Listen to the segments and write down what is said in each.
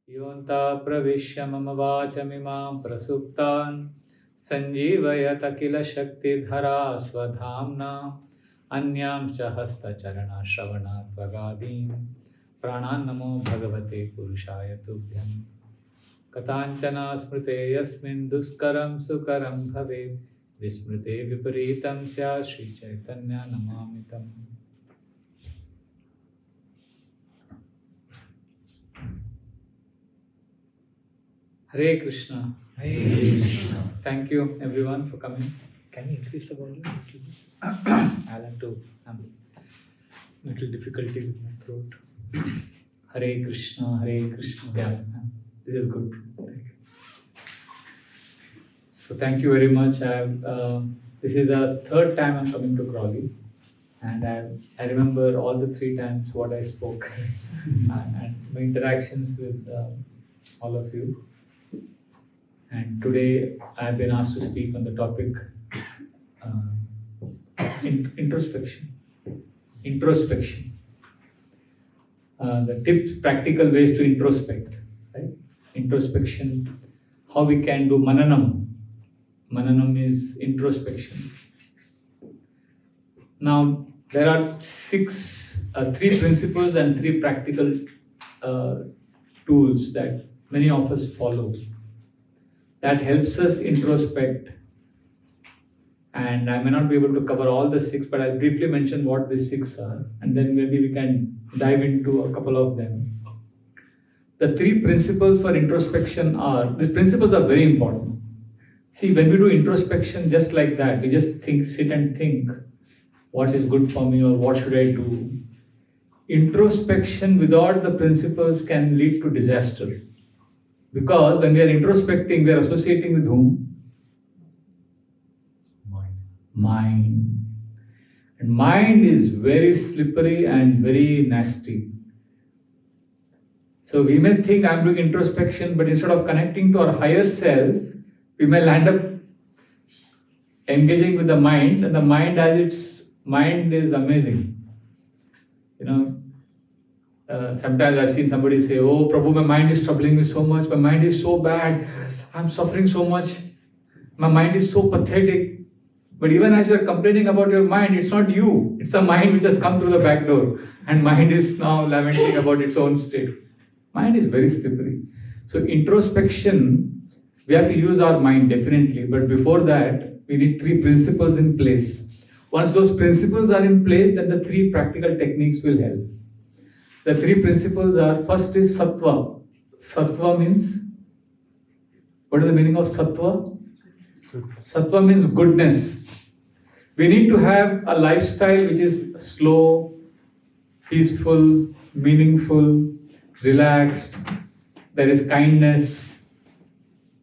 Yonta pravishya mama vachamimam prasuptan sanjeevayata kila shakti dhara swadhamna anyam cha hasta charana shravana tvagadim pranan namo bhagavate purushaya tubhyam katanchana smrite yasmin duskaram sukaram bhave vismrite viparitam sya Shri Chaitanya namamitam. Hare Krishna. Hare Krishna. Thank you everyone for coming. Can you increase the volume? I'll have to have little difficulty with my throat. Hare Krishna, Hare Krishna. Yeah, this is good. Thank you. So thank you very much. This is the third time I'm coming to Crawley, and I remember all the three times what I spoke and my interactions with all of you. And today I've been asked to speak on the topic introspection. Introspection. The tips, practical ways to introspect. Right? Introspection. How we can do mananam. Mananam is introspection. Now there are three principles and three practical tools that many of us follow. That helps us introspect, and I may not be able to cover all the six, but I'll briefly mention what these six are, and then maybe we can dive into a couple of them. The three principles for introspection these principles are very important. See, when we do introspection just like that, we just sit and think, what is good for me or what should I do? Introspection without the principles can lead to disaster. Because when we are introspecting, we are associating with whom? Mind. And mind is very slippery and very nasty. So we may think I'm doing introspection, but instead of connecting to our higher self, we may land up engaging with the mind, and the mind mind is amazing. You know, sometimes I've seen somebody say, "Oh, Prabhu, my mind is troubling me so much. My mind is so bad. I'm suffering so much. My mind is so pathetic." But even as you're complaining about your mind, it's not you. It's the mind which has come through the back door. And mind is now lamenting about its own state. Mind is very slippery. So introspection, we have to use our mind definitely. But before that, we need three principles in place. Once those principles are in place, then the three practical techniques will help. The three principles are, first is sattva. Sattva means, what is the meaning of sattva? Sattva means goodness. We need to have a lifestyle which is slow, peaceful, meaningful, relaxed. There is kindness.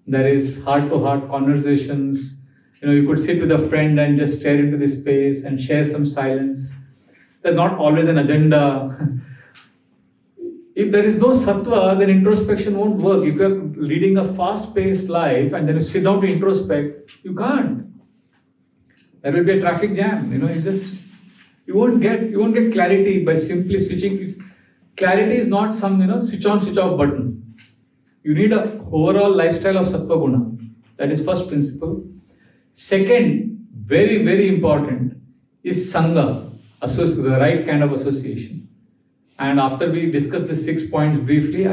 There is heart-to-heart conversations. You could sit with a friend and just stare into the space and share some silence. There's not always an agenda. If there is no sattva, then introspection won't work. If you're leading a fast-paced life and then you sit down to introspect, you can't. There will be a traffic jam. You won't get clarity by simply switching. Clarity is not some switch on, switch off button. You need an overall lifestyle of sattva guna. That is first principle. Second, very, very important, is sangha, the right kind of association. And after we discuss the 6 points briefly,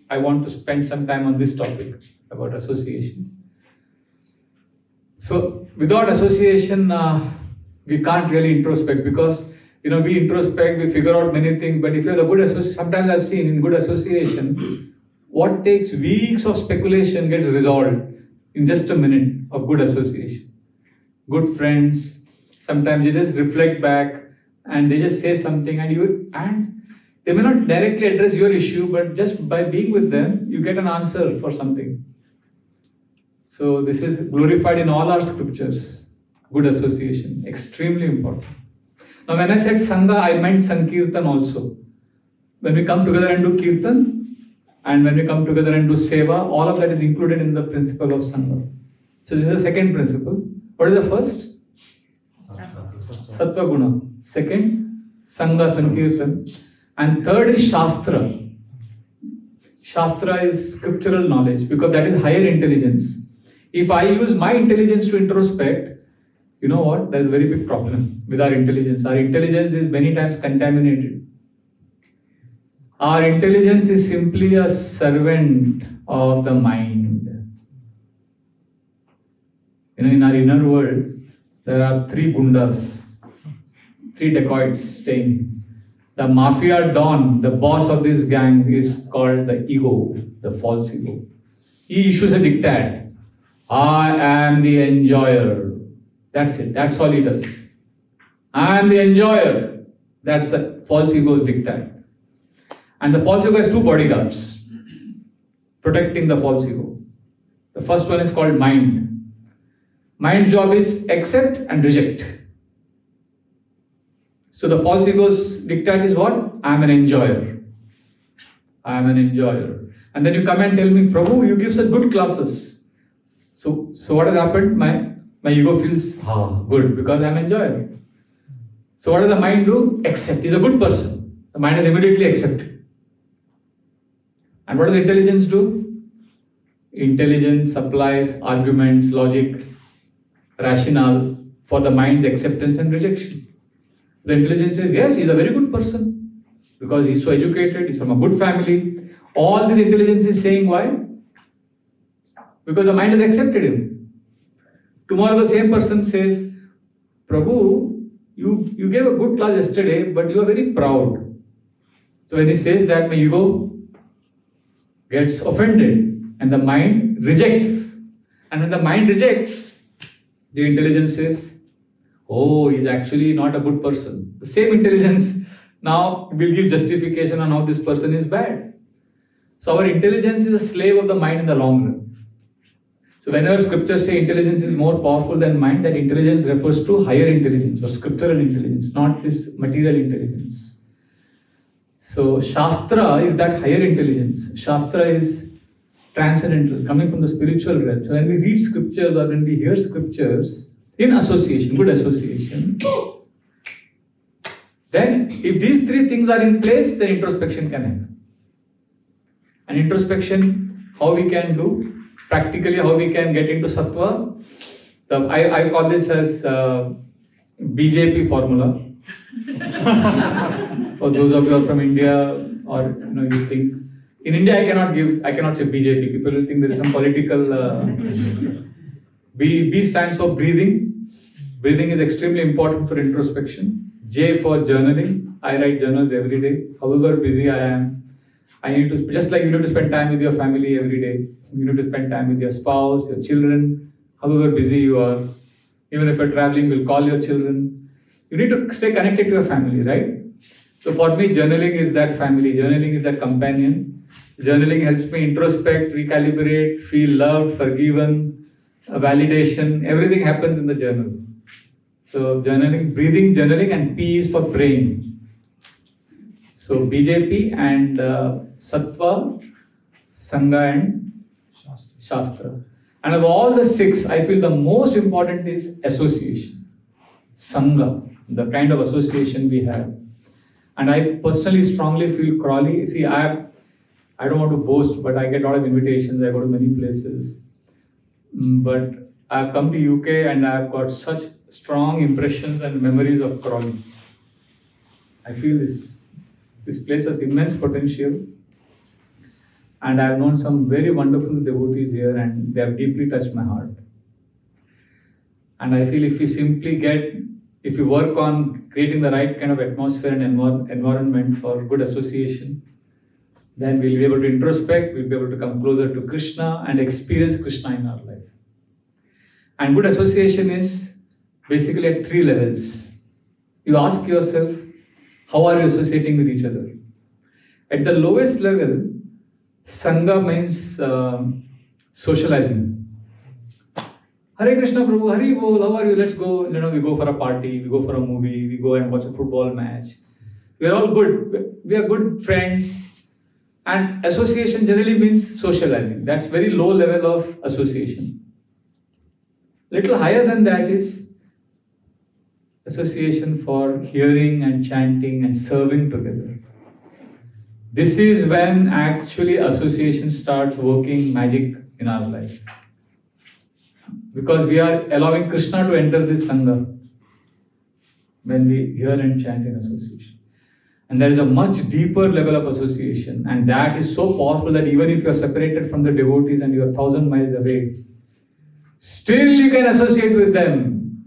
I want to spend some time on this topic about association. So without association, we can't really introspect, because we introspect, we figure out many things. But if you have a good association, sometimes I've seen in good association, what takes weeks of speculation gets resolved in just a minute of good association. Good friends, sometimes they just reflect back and they just say something, and they may not directly address your issue, but just by being with them, you get an answer for something. So this is glorified in all our scriptures. Good association, extremely important. Now when I said Sangha, I meant Sankirtan also. When we come together and do Kirtan, and when we come together and do Seva, all of that is included in the principle of Sangha. So this is the second principle. What is the first? Sattva Guna. Second, Sangha Sankirtan. And third is Shastra. Shastra is scriptural knowledge because that is higher intelligence. If I use my intelligence to introspect, you know what? There's a very big problem with our intelligence. Our intelligence is many times contaminated. Our intelligence is simply a servant of the mind. In our inner world, there are three gundas, three dacoits staying. The mafia don, the boss of this gang, is called the ego, the false ego. He issues a diktat. I am the enjoyer. That's it. That's all he does. I am the enjoyer. That's the false ego's diktat. And the false ego has two bodyguards protecting the false ego. The first one is called mind. Mind's job is accept and reject. So the false ego's diktat is what? I am an enjoyer. I am an enjoyer. And then you come and tell me, Prabhu, you give such good classes. So what has happened? My ego feels good because I am an enjoyer. So what does the mind do? Accept. He's a good person. The mind is immediately accepted. And what does intelligence do? Intelligence supplies arguments, logic, rationale for the mind's acceptance and rejection. The intelligence says, yes, he's a very good person because he's so educated, he's from a good family. All this intelligence is saying why? Because the mind has accepted him. Tomorrow the same person says, Prabhu, you gave a good class yesterday, but you are very proud. So when he says that, my ego gets offended and the mind rejects. And when the mind rejects, the intelligence says, oh, he's actually not a good person. The same intelligence now will give justification on how this person is bad. So our intelligence is a slave of the mind in the long run. So whenever scriptures say intelligence is more powerful than mind, that intelligence refers to higher intelligence or scriptural intelligence, not this material intelligence. So Shastra is that higher intelligence. Shastra is transcendental, coming from the spiritual realm. So when we read scriptures or when we hear scriptures in association, good association, then if these three things are in place, then introspection can happen. And introspection, how we can do? Practically, how we can get into sattva? I call this as BJP formula. For those of you who are from India, or you think in India, I cannot say BJP. People will think there is some political. B stands for breathing. Breathing is extremely important for introspection. J for journaling. I write journals every day. However busy I am, I need to, just like you need to spend time with your family every day. You need to spend time with your spouse, your children, however busy you are. Even if you're traveling, you'll call your children. You need to stay connected to your family, right? So for me, journaling is that family. Journaling is that companion. Journaling helps me introspect, recalibrate, feel loved, forgiven, validation. Everything happens in the journal. So journaling, breathing, journaling, and P is for praying. So BJP and Sattva, Sangha and Shastra. And of all the six, I feel the most important is association. Sangha, the kind of association we have. And I personally strongly feel Crawley. See, I don't want to boast, but I get a lot of invitations. I go to many places. But I've come to UK and I've got such strong impressions and memories of Crawley. I feel this place has immense potential. And I've known some very wonderful devotees here and they have deeply touched my heart. And I feel if you work on creating the right kind of atmosphere and environment for good association, then we'll be able to introspect, we'll be able to come closer to Krishna and experience Krishna in our life. And good association is basically at three levels. You ask yourself, how are you associating with each other? At the lowest level, Sangha means socializing. Hare Krishna Prabhu, Hari Bol, how are you? Let's go. We go for a party, we go for a movie, we go and watch a football match. We are all good. We are good friends. And association generally means socializing. That's very low level of association. Little higher than that is association for hearing and chanting and serving together. This is when actually association starts working magic in our life. Because we are allowing Krishna to enter this Sangha when we hear and chant in association. And there is a much deeper level of association, and that is so powerful that even if you are separated from the devotees and you are 1,000 miles away, still you can associate with them.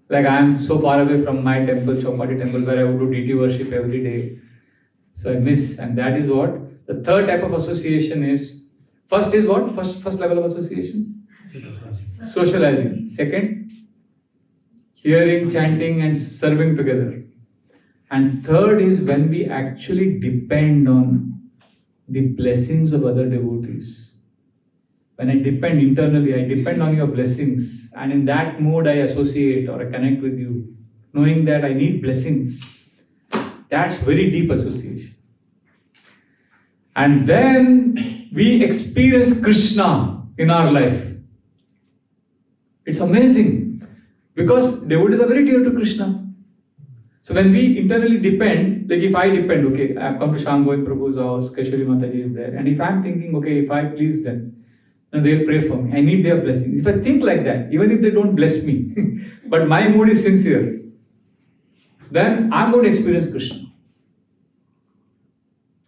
Like I am so far away from my temple, Chowpatty temple, where I would do deity worship every day. So I miss, and that is what the third type of association is. First is what? First level of association? Socializing. Second, hearing, chanting, and serving together. And third is when we actually depend on the blessings of other devotees. When I depend internally, I depend on your blessings, and in that mode I associate or I connect with you, knowing that I need blessings. That's very deep association. And then we experience Krishna in our life. It's amazing because devotees are very dear to Krishna. So when we internally depend, like if I depend, okay, I've come to Shyam Govind Prabhu's house, Keshwari Mataji is there, and if I'm thinking, okay, if I please them, they'll pray for me, I need their blessing. If I think like that, even if they don't bless me, but my mood is sincere, then I'm going to experience Krishna.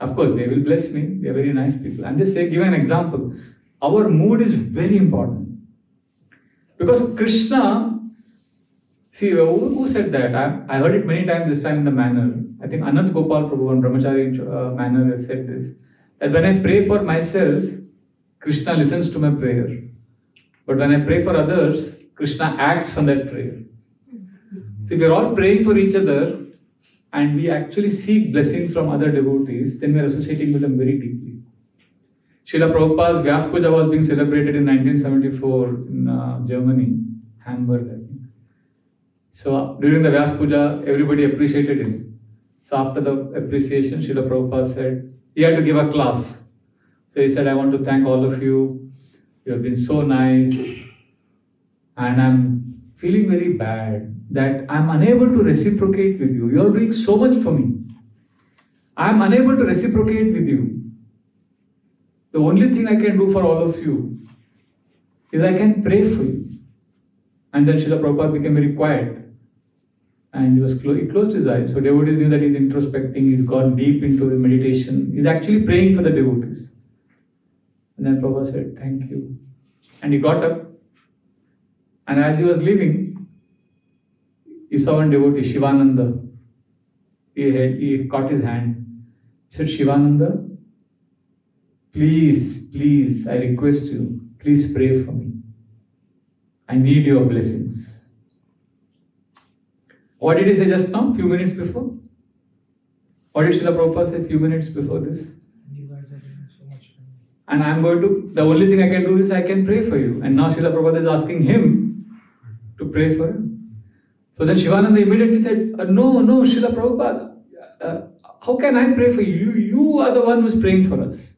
Of course, they will bless me, they are very nice people. I'm just saying, give an example. Our mood is very important. Because Krishna, see, who said that? I heard it many times this time in the manner. I think Anant Gopal Prabhu and Brahmachari manner has said this. That when I pray for myself, Krishna listens to my prayer. But when I pray for others, Krishna acts on that prayer. So if we're all praying for each other and we actually seek blessings from other devotees, then we're associating with them very deeply. Srila Prabhupada's Vyas Puja was being celebrated in 1974 in Germany, Hamburg, I think. So during the Vyas Puja, everybody appreciated him. So after the appreciation, Srila Prabhupada said, he had to give a class. So he said, I want to thank all of you. You have been so nice. And I'm feeling very bad that I'm unable to reciprocate with you. You are doing so much for me. I'm unable to reciprocate with you. The only thing I can do for all of you is I can pray for you. And then Srila Prabhupada became very quiet. And he closed his eyes. So devotees knew that he's introspecting, he's gone deep into the meditation. He's actually praying for the devotees. And then Prabhupada said, thank you. And he got up. And as he was leaving, he saw one devotee, Shivananda. He caught his hand. He said, Shivananda, please, I request you, please pray for me. I need your blessings. What did he say just now, few minutes before? What did Srila Prabhupada say few minutes before this? You guys are doing so much for me. And the only thing I can do is I can pray for you. And now Srila Prabhupada is asking him to pray for him. So then Shivananda immediately said, no, Srila Prabhupada, how can I pray for you? You are the one who is praying for us.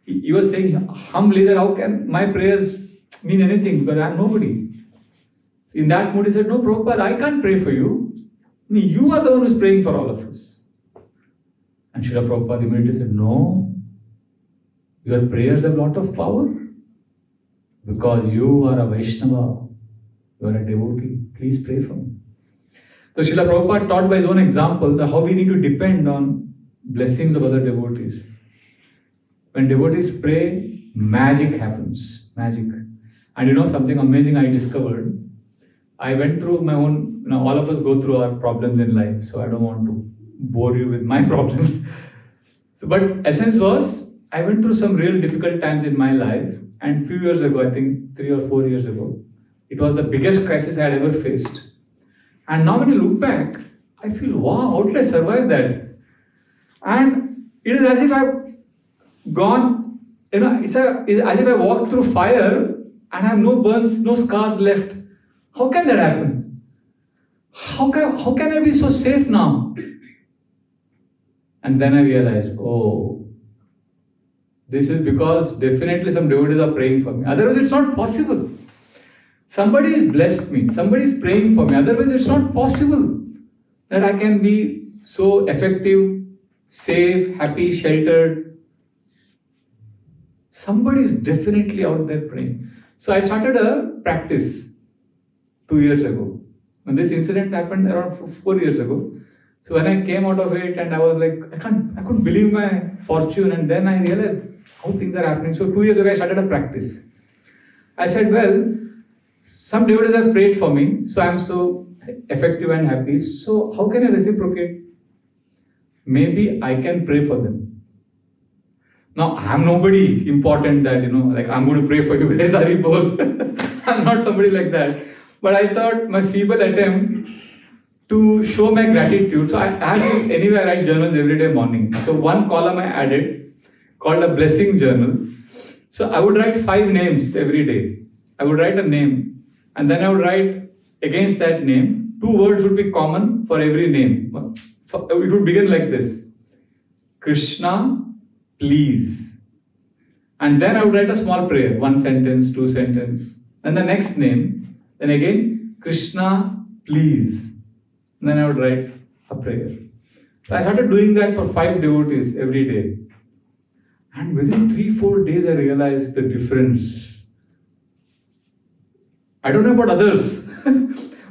He was saying humbly that how can my prayers mean anything because I am nobody. In that mood he said, no Prabhupada, I can't pray for you. You are the one who is praying for all of us. And Srila Prabhupada immediately said, no, your prayers have a lot of power because you are a Vaishnava, you are a devotee, please pray for me. So Srila Prabhupada taught by his own example that how we need to depend on blessings of other devotees. When devotees pray, magic happens, magic. And something amazing I discovered. I went through my own, all of us go through our problems in life, so I don't want to bore you with my problems. But essence was, I went through some real difficult times in my life, and few years ago, I think 3 or 4 years ago, it was the biggest crisis I had ever faced. And now when you look back, I feel, wow, how did I survive that? And it is as if I've gone, it's as if I walked through fire and have no burns, no scars left. How can that happen? How can I be so safe now? And then I realized, this is because definitely some devotees are praying for me. Otherwise, it's not possible. Somebody has blessed me. Somebody is praying for me. Otherwise, it's not possible that I can be so effective safe, happy, sheltered. Somebody is definitely out there praying. So I started a practice 2 years ago. When this incident happened around 4 years ago. So when I came out of it and I was like, I couldn't believe my fortune, and then I realized how things are happening. So 2 years ago I started a practice. I said, well, some devotees have prayed for me, so I'm so effective and happy. So how can I reciprocate? Maybe I can pray for them. Now I'm nobody important that, like I'm going to pray for you guys, Haribol. I'm not somebody like that. But I thought my feeble attempt to show my gratitude. So I have to anyway write journals every day morning. So one column I added called a blessing journal. So I would write 5 names every day. I would write a name, and then I would write against that name. 2 words would be common for every name. It would begin like this: Krishna, please. And then I would write a small prayer, 1 sentence, 2 sentences. And the next name, then again, Krishna, please. And then I would write a prayer. So I started doing that for 5 devotees every day. And within 3-4 days, I realized the difference. I don't know about others,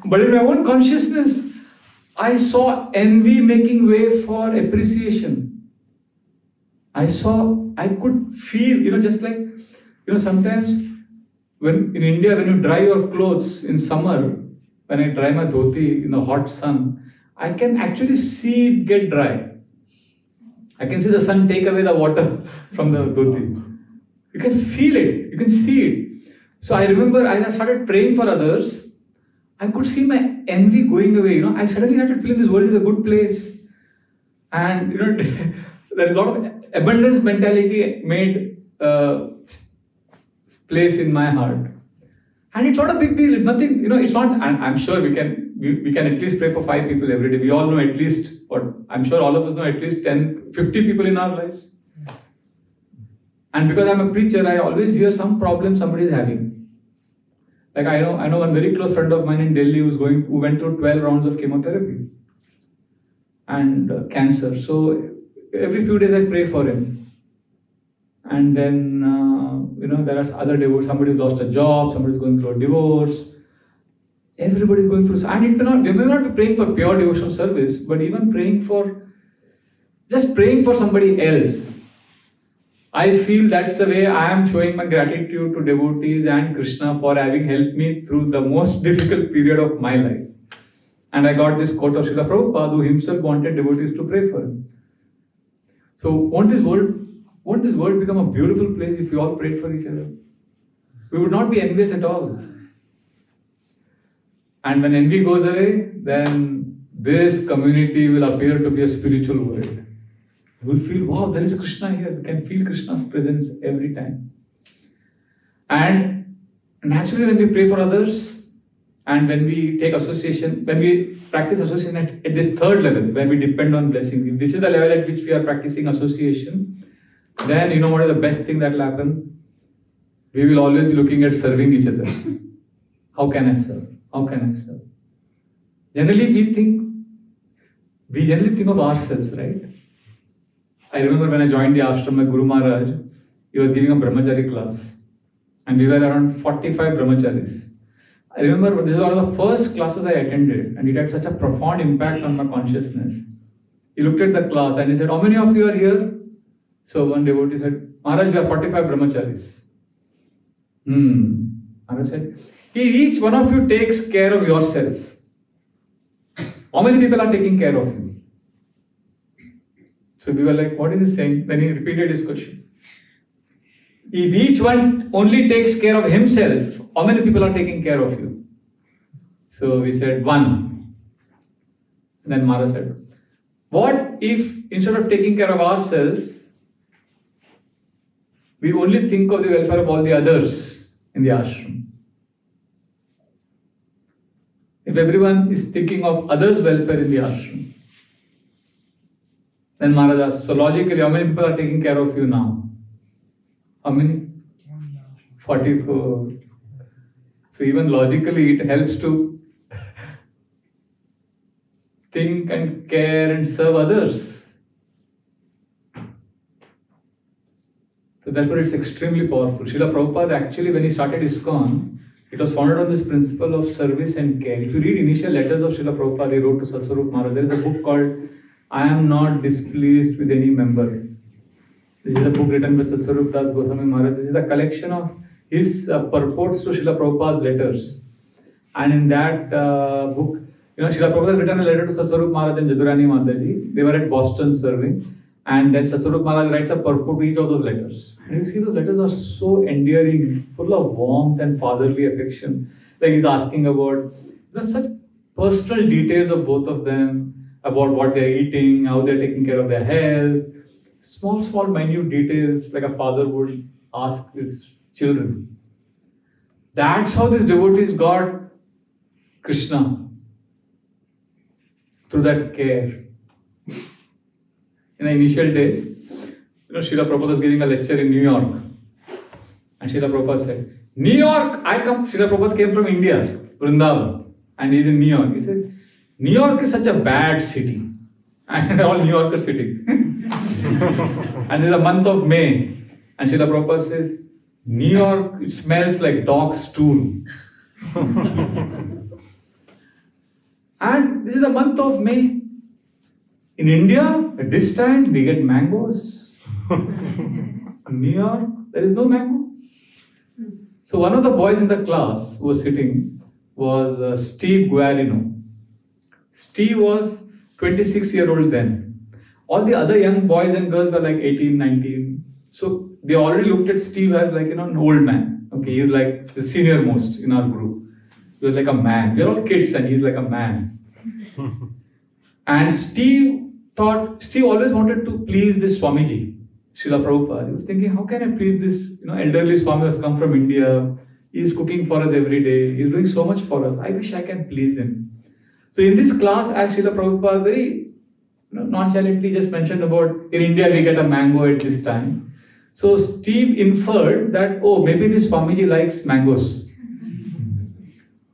but in my own consciousness, I saw envy making way for appreciation. I could feel, just like, sometimes when in India, when you dry your clothes in summer, when I dry my dhoti in the hot sun, I can actually see it get dry. I can see the sun take away the water from the dhoti. You can feel it, you can see it. So I remember as I started praying for others, I could see my envy going away. I suddenly started feeling this world is a good place. And there's a lot of abundance mentality made place in my heart. And it's not a big deal. It's nothing, it's not, and I'm sure we can at least pray for 5 people every day. We all know at least, or I'm sure all of us know at least 10, 50 people in our lives. And because I'm a preacher, I always hear some problem somebody is having. Like I know one very close friend of mine in Delhi who went through 12 rounds of chemotherapy and cancer. So every few days I pray for him. And then, there are other divorce. Somebody's lost a job, somebody's going through a divorce. Everybody's going through, and they may not be praying for pure devotional service, but even praying for somebody else. I feel that's the way I am showing my gratitude to devotees and Krishna for having helped me through the most difficult period of my life. And I got this quote of Srila Prabhupada, who himself wanted devotees to pray for him. So won't this world become a beautiful place if we all prayed for each other? We would not be envious at all. And when envy goes away, then this community will appear to be a spiritual world. You will feel, wow, there is Krishna here. You can feel Krishna's presence every time. And naturally, when we pray for others, and when we take association, when we practice association at this 3rd level, where we depend on blessing, if this is the level at which we are practicing association, then what is the best thing that will happen? We will always be looking at serving each other. How can I serve? How can I serve? Generally, we think of ourselves, right? I remember when I joined the ashram, my Guru Maharaj, he was giving a brahmachari class. And we were around 45 brahmacharis. I remember this was one of the first classes I attended, and it had such a profound impact on my consciousness. He looked at the class and he said, how many of you are here? So one devotee said, Maharaj, we are 45 brahmacharis. Maharaj said, each one of you takes care of yourself. How many people are taking care of you? So we were like, what is he saying? Then he repeated his question. If each one only takes care of himself, how many people are taking care of you? So we said, 1. And then Maharaj said, what if instead of taking care of ourselves, we only think of the welfare of all the others in the ashram? If everyone is thinking of others' welfare in the ashram, then Maharaj asked, so logically, how many people are taking care of you now? How many? 44. So even logically, it helps to think and care and serve others. So therefore it's extremely powerful. Srila Prabhupada actually, when he started ISKCON, it was founded on this principle of service and care. If you read initial letters of Srila Prabhupada, he wrote to Satswarup Maharaj, there is a book called I Am Not Displeased with Any Member. This is a book written by Satswarup Das Goswami Maharaj. This is a collection of his purports to Srila Prabhupada's letters. And in that book, Srila Prabhupada has written a letter to Satswarup Maharaj and Jadurani Mataji. They were at Boston serving. And then Satswarup Maharaj writes a purport to each of those letters. And you see those letters are so endearing, full of warmth and fatherly affection. Like he's asking about such personal details of both of them, about what they're eating, how they're taking care of their health. Small, minute details like a father would ask his children. That's how these devotees got Krishna. Through that care. In the initial days, Srila Prabhupada was giving a lecture in New York. And Srila Prabhupada said, New York, Srila Prabhupada came from India, Vrindavan. And he's in New York. He says, New York is such a bad city. And all New Yorkers sitting. And there's a month of May. And Srila Prabhupada says, New York, it smells like dog stool. And this is the month of May. In India, at this time, we get mangoes. In New York, there is no mango. So one of the boys in the class who was sitting was Steve Guarino. Steve was 26-year-old then. All the other young boys and girls were like 18, 19. So they already looked at Steve as like, an old man. Okay, he's like the senior most in our group. He was like a man. We're all kids and he's like a man. And Steve always wanted to please this Swamiji, Srila Prabhupada. He was thinking, how can I please this elderly Swami who has come from India? He's cooking for us every day. He's doing so much for us. I wish I can please him. So in this class, as Srila Prabhupada very nonchalantly just mentioned about, in India we get a mango at this time. So Steve inferred that, maybe this Swamiji likes mangoes.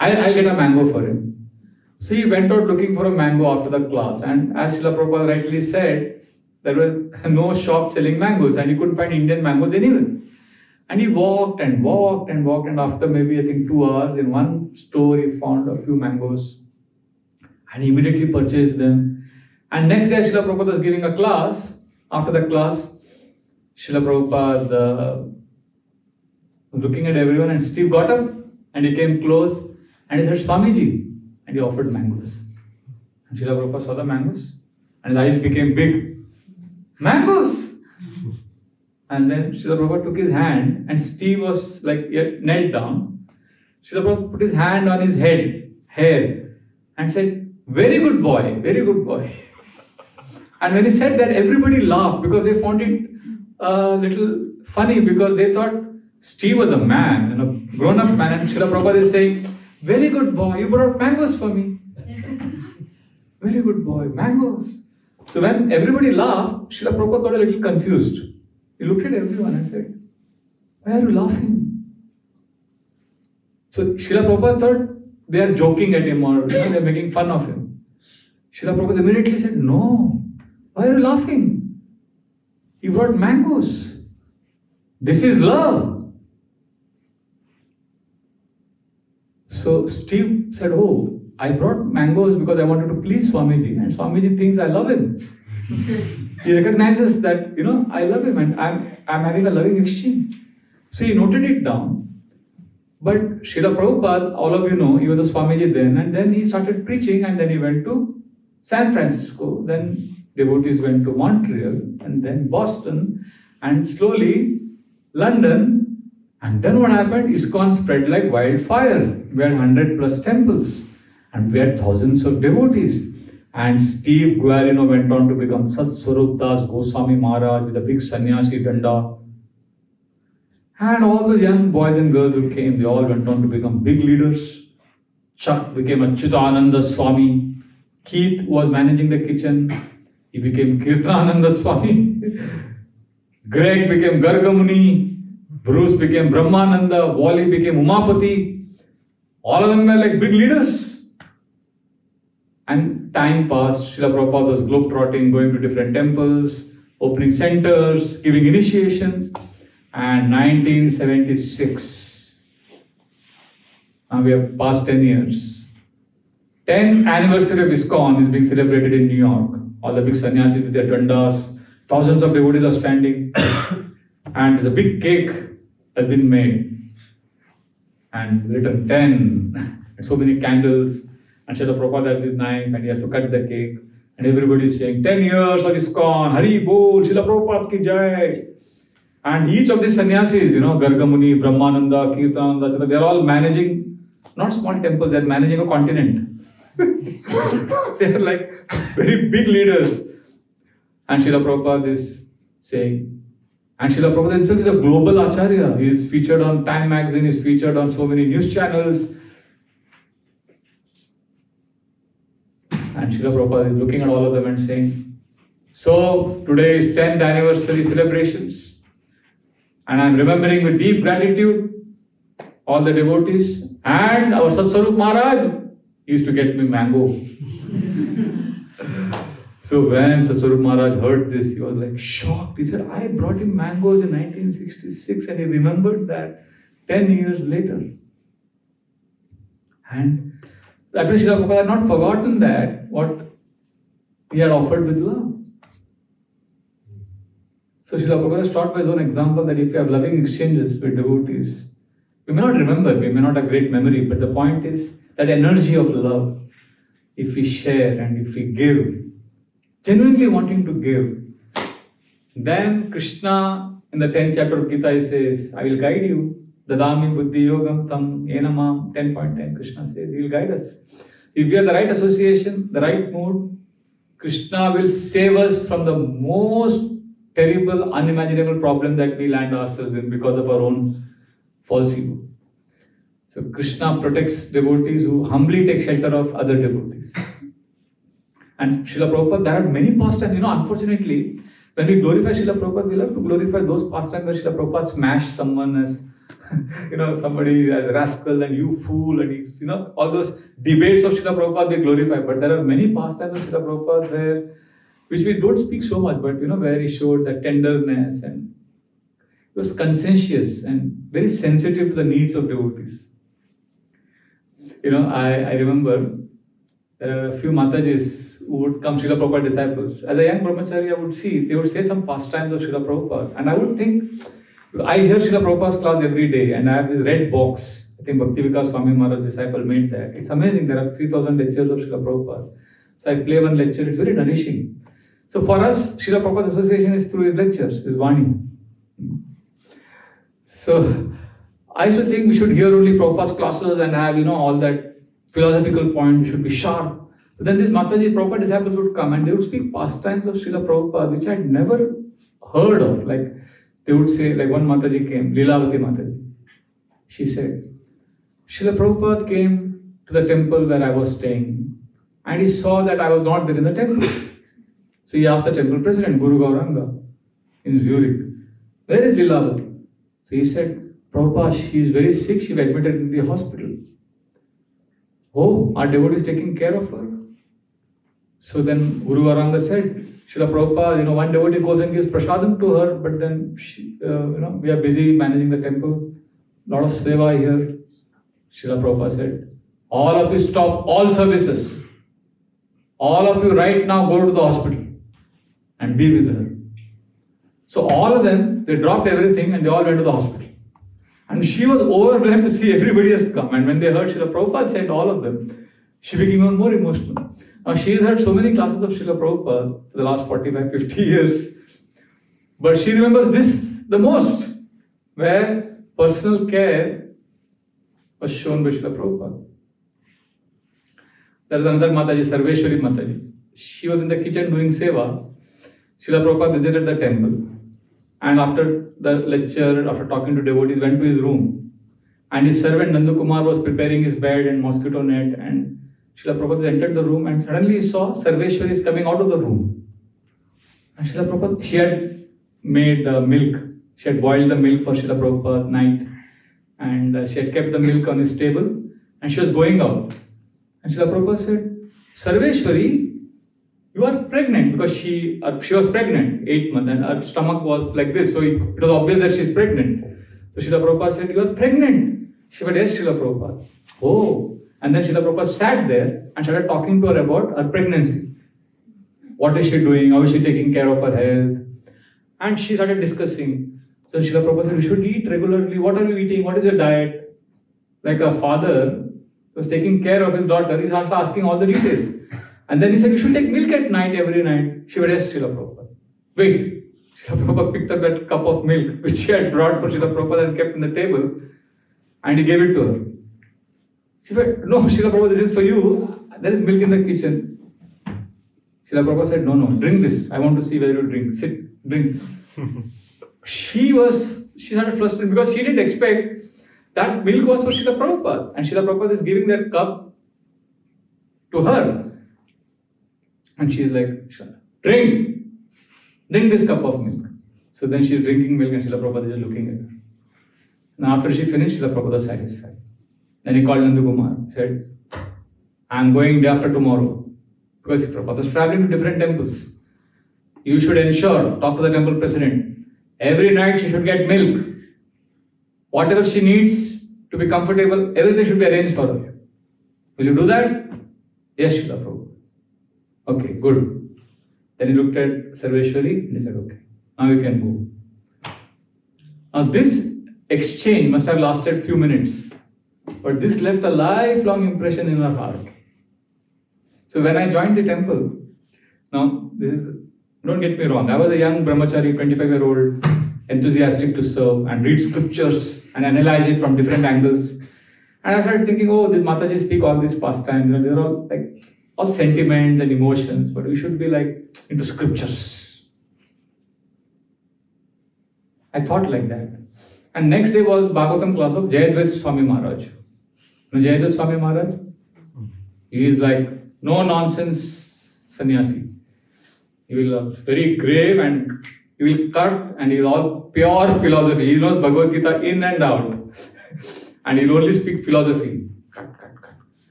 I'll get a mango for him. So he went out looking for a mango after the class. And as Srila Prabhupada rightly said, there was no shop selling mangoes and he couldn't find Indian mangoes anywhere. And he walked and walked and walked, and after maybe 2 hours, in one store he found a few mangoes and he immediately purchased them. And next day Srila Prabhupada was giving a class. After the class, Srila Prabhupada was looking at everyone, and Steve got up and he came close and he said, Swamiji. And he offered mangoes. And Srila Prabhupada saw the mangoes and his eyes became big. Mangoes! And then Srila Prabhupada took his hand and Steve was knelt down. Srila Prabhupada put his hand on his hair and said, very good boy, very good boy. And when he said that, everybody laughed because they found it a little funny, because they thought Steve was a man, a grown-up man, and Srila Prabhupada is saying, very good boy, you brought mangoes for me. Very good boy, mangoes. So when everybody laughed, Srila Prabhupada got a little confused. He looked at everyone and said, why are you laughing? So Srila Prabhupada thought they are joking at him or they are making fun of him. Srila Prabhupada immediately said, no, why are you laughing? You brought mangoes. This is love. So Steve said, I brought mangoes because I wanted to please Swamiji, and Swamiji thinks I love him. He recognizes that, I love him and I'm having a loving exchange. So he noted it down. But Srila Prabhupada, all of you know, he was a Swamiji then, and then he started preaching, and then he went to San Francisco. Then devotees went to Montreal, and then Boston, and slowly London. And then what happened? ISKCON spread like wildfire. We had 100+ temples and we had thousands of devotees. And Steve Guarino went on to become Satswarup Das Goswami Maharaj with a big sannyasi danda. And all the young boys and girls who came, they all went on to become big leaders. Chuck became Achyutananda Swami. Keith was managing the kitchen. He became Kirtananda Swami. Greg became Gargamuni. Bruce became Brahmananda. Wally became Umapati. All of them were like big leaders. And time passed. Srila Prabhupada was globetrotting, going to different temples, opening centers, giving initiations. And 1976. Now we have passed 10 years. 10th anniversary of ISKCON is being celebrated in New York. All the big sannyasis with their dandas, thousands of devotees are standing, and there's a big cake has been made. And written 10, and so many candles. And Srila Prabhupada has his knife and he has to cut the cake. And everybody is saying, 10 years of ISKCON, Hari Bol, Srila Prabhupada ki jai. And each of these sannyasis, Gargamuni, Brahmananda, Kirtananda, they're all managing, not small temples, they're managing a continent. They're like very big leaders. And Srila Prabhupada is saying, and Srila Prabhupada himself is a global acharya. He is featured on Time magazine, he is featured on so many news channels. And Srila Prabhupada is looking at all of them and saying, so today is 10th anniversary celebrations. And I'm remembering with deep gratitude all the devotees. And our Satswarup Maharaj used to get me mango. So when Satswarup Maharaj heard this, he was like shocked. He said, I brought him mangoes in 1966 and he remembered that 10 years later. And that way Srila Prabhupada had not forgotten that, what he had offered with love. So Srila Prabhupada has taught by his own example that if you have loving exchanges with devotees, we may not remember, we may not have great memory, but the point is that energy of love, if we share and if we give, genuinely wanting to give, then Krishna in the 10th chapter of Gita he says, I will guide you. Dadami buddhi yogam tam enamam 10.10 Krishna says, he will guide us. If we have the right association, the right mood, Krishna will save us from the most terrible, unimaginable problem that we land ourselves in because of our own false ego. So Krishna protects devotees who humbly take shelter of other devotees. And Srila Prabhupada, there are many pastimes. Unfortunately, when we glorify Srila Prabhupada, we love to glorify those pastimes where Srila Prabhupada smashed someone as, somebody as a rascal and you fool and all those debates of Srila Prabhupada we glorify. But there are many pastimes of Srila Prabhupada which we don't speak so much, but where he showed that tenderness and he was conscientious and very sensitive to the needs of devotees. I remember there are a few Matajis who would come, Srila Prabhupada disciples. As a young brahmachari, they would say some pastimes of Srila Prabhupada. And I would think, I hear Srila Prabhupada's class every day and I have this red box. I think Bhakti Vikas Swami Maharaj disciple made that. It's amazing. There are 3,000 lectures of Srila Prabhupada. So I play one lecture. It's very nourishing. So for us, Srila Prabhupada's association is through his lectures, his Vani. So I used to think we should hear only Prabhupada's classes and have, all that philosophical point, we should be sharp. But then these Mataji Prabhupada disciples would come and they would speak pastimes of Srila Prabhupada, which I had never heard of. Like they would say, like one Mataji came, Lilavati Mataji. She said, Srila Prabhupada came to the temple where I was staying and he saw that I was not there in the temple. So he asked the temple president, Guru Gauranga, in Zurich, where is Lilavati? So he said, Prabhupada, she is very sick, she was admitted in the hospital. Oh, our devotee is taking care of her. So then Guru Gauranga said, Srila Prabhupada, one devotee goes and gives prasadam to her, but then she, we are busy managing the temple, lot of seva here. Srila Prabhupada said, all of you stop all services. All of you right now go to the hospital and be with her. So all of them, they dropped everything and they all went to the hospital. And she was overwhelmed to see everybody has come. And when they heard Srila Prabhupada said all of them, she became even more emotional. Now she has heard so many classes of Srila Prabhupada for the last 45, 50 years. But she remembers this the most, where personal care was shown by Srila Prabhupada. There is another Mataji, Sarveshwari Mataji. She was in the kitchen doing seva. Srila Prabhupada visited the temple. And after the lecture, after talking to devotees, went to his room. And his servant Nandakumar was preparing his bed and mosquito net. And Srila Prabhupada entered the room and suddenly he saw Sarveshwari is coming out of the room. And Srila Prabhupada, she had made milk. She had boiled the milk for Srila Prabhupada at night. And she had kept the milk on his table. And she was going out. And Srila Prabhupada said, Sarveshwari, you are pregnant, because she was pregnant, 8 months, and her stomach was like this, so it was obvious that she's pregnant. So Srila Prabhupada said, you are pregnant. She said, yes, Srila Prabhupada. Oh. And then Srila Prabhupada sat there and started talking to her about her pregnancy. What is she doing? How is she taking care of her health? And she started discussing. So Srila Prabhupada said, you should eat regularly. What are you eating? What is your diet? Like a father was taking care of his daughter, he started asking all the details. And then he said, you should take milk at night, every night. She said, yes, Srila Prabhupada. Wait. Srila Prabhupada picked up that cup of milk which she had brought for Srila Prabhupada and kept on the table, and he gave it to her. She said, no, Srila Prabhupada, this is for you. There is milk in the kitchen. Srila Prabhupada said, no, drink this. I want to see whether you drink. Sit, drink. She started frustrated because she didn't expect that milk was for Srila Prabhupada. And Srila Prabhupada is giving that cup to her. And she is like, drink this cup of milk. So then she is drinking milk and Srila Prabhupada is just looking at her. Now after she finished, Srila Prabhupada was satisfied. Then he called Nandu Kumar, said, I am going day after tomorrow. Because Prabhupada was traveling to different temples. You should ensure, talk to the temple president, every night she should get milk. Whatever she needs to be comfortable, everything should be arranged for her. Will you do that? Yes, Srila Prabhupada. Okay, good. Then he looked at Sarveshwari and he said, okay, now you can go. Now this exchange must have lasted few minutes, but this left a lifelong impression in her heart. So when I joined the temple, now don't get me wrong, I was a young brahmachari, 25-year-old, enthusiastic to serve and read scriptures and analyze it from different angles. And I started thinking, oh, this Mataji speak all these pastimes, they're all like all sentiments and emotions, but we should be like into scriptures. I thought like that. And next day was Bhagavatam class of Jayadvaita Swami Maharaj. You know Jayadvaita Swami Maharaj? He is like no nonsense sannyasi. He will be very grave and he will cut and he is all pure philosophy. He knows Bhagavad Gita in and out. And he will only speak philosophy. Cut.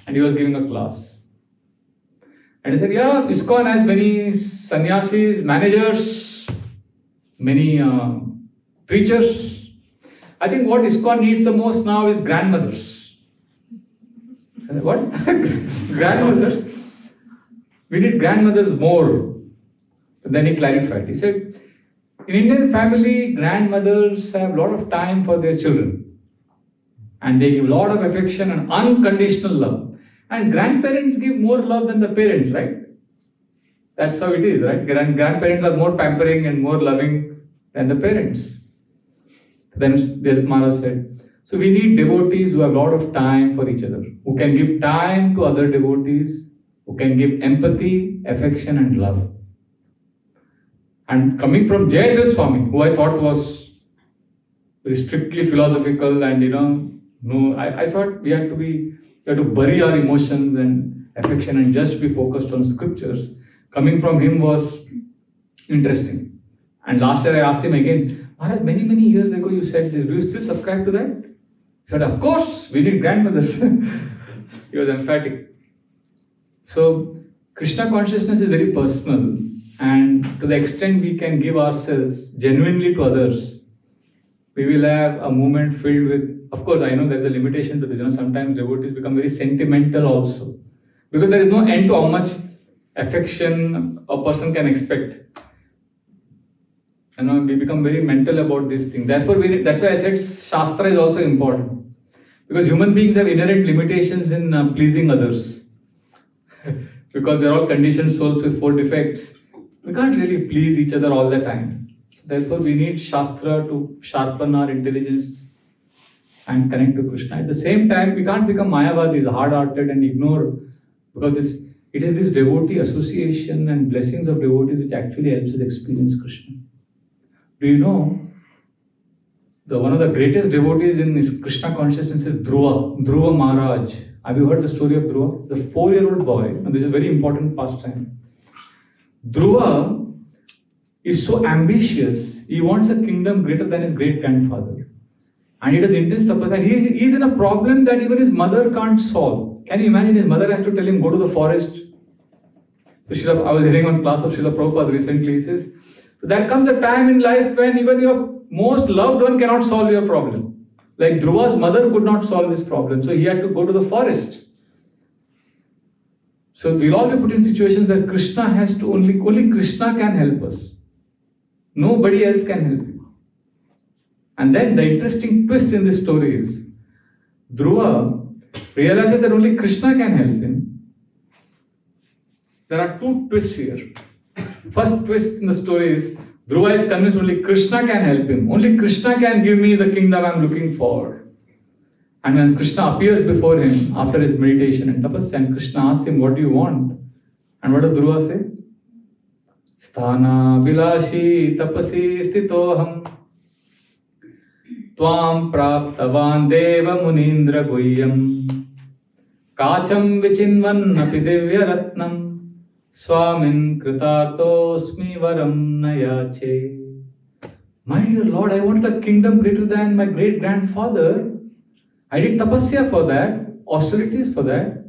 And he was giving a class. And he said, yeah, ISKCON has many sannyasis, managers, many preachers. I think what ISKCON needs the most now is grandmothers. What? Grandmothers? We need grandmothers more. Then he clarified. He said, in Indian family, grandmothers have a lot of time for their children. And they give a lot of affection and unconditional love. And grandparents give more love than the parents, right? That's how it is, right? Grandparents are more pampering and more loving than the parents. Then Maharaj said, so we need devotees who have a lot of time for each other, who can give time to other devotees, who can give empathy, affection and love. And coming from Jayadvaita Swami, who I thought was very strictly philosophical and I thought we have to bury our emotions and affection and just be focused on scriptures. Coming from him was interesting. And last year I asked him again, Maharaj, many years ago you said this, do you still subscribe to that? He said, of course, we need grandmothers. He was emphatic. So, Krishna consciousness is very personal, and to the extent we can give ourselves genuinely to others, we will have a movement filled with, of course, I know there is a limitation to this. Sometimes devotees become very sentimental also, because there is no end to how much affection a person can expect. We become very mental about this thing. Therefore, that's why I said Shastra is also important. Because human beings have inherent limitations in pleasing others. Because they're all conditioned souls with 4 defects. We can't really please each other all the time. So therefore, we need Shastra to sharpen our intelligence and connect to Krishna. At the same time, we can't become Mayavadis, hard-hearted and ignore, because it is this devotee association and blessings of devotees which actually helps us experience Krishna. Do you know, one of the greatest devotees in Krishna consciousness is Dhruva Maharaj. Have you heard the story of Dhruva? The 4-year-old boy, and this is a very important pastime. Dhruva is so ambitious, he wants a kingdom greater than his great-grandfather. And he does intense tapasya. He is in a problem that even his mother can't solve. Can you imagine his mother has to tell him, go to the forest? So I was hearing one class of Srila Prabhupada recently. He says, so there comes a time in life when even your most loved one cannot solve your problem. Like Dhruva's mother could not solve this problem, so he had to go to the forest. So we'll all be put in situations where Krishna has to only Krishna can help us. Nobody else can help you. And then the interesting twist in this story is Dhruva realizes that only Krishna can help him. There are two twists here. First twist in the story is Dhruva is convinced only Krishna can help him. Only Krishna can give me the kingdom I'm looking for. And when Krishna appears before him after his meditation and tapasya, and Krishna asks him, what do you want? And what does Dhruva say? Sthana vilashi tapasi stitoham Tvam praptavan deva munindra guhyam Kacham vichinvan api divya ratnam Swamin kritartosmi varam nayache. My dear Lord, I wanted a kingdom greater than my great grandfather. I did tapasya for that, austerities for that.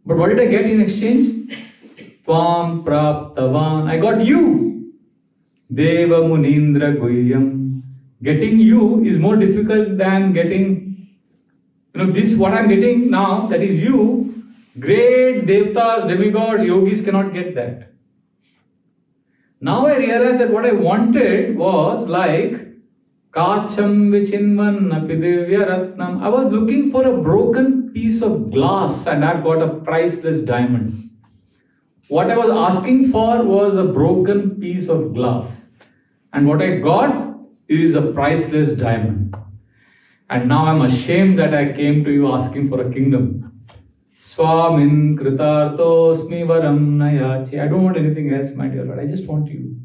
But what did I get in exchange? Tvam praptavan. I got you. Deva munindra guhyam. Getting you is more difficult than getting, this what I'm getting now, that is you. Great devtas, demigods, yogis cannot get that. Now I realize that what I wanted was like Kacham vichinvan api divya ratnam. I was looking for a broken piece of glass and I've got a priceless diamond. What I was asking for was a broken piece of glass. And what I got is a priceless diamond. And now I'm ashamed that I came to you asking for a kingdom. Swamin kritartosmi varam nayache. I don't want anything else, my dear Lord. I just want you.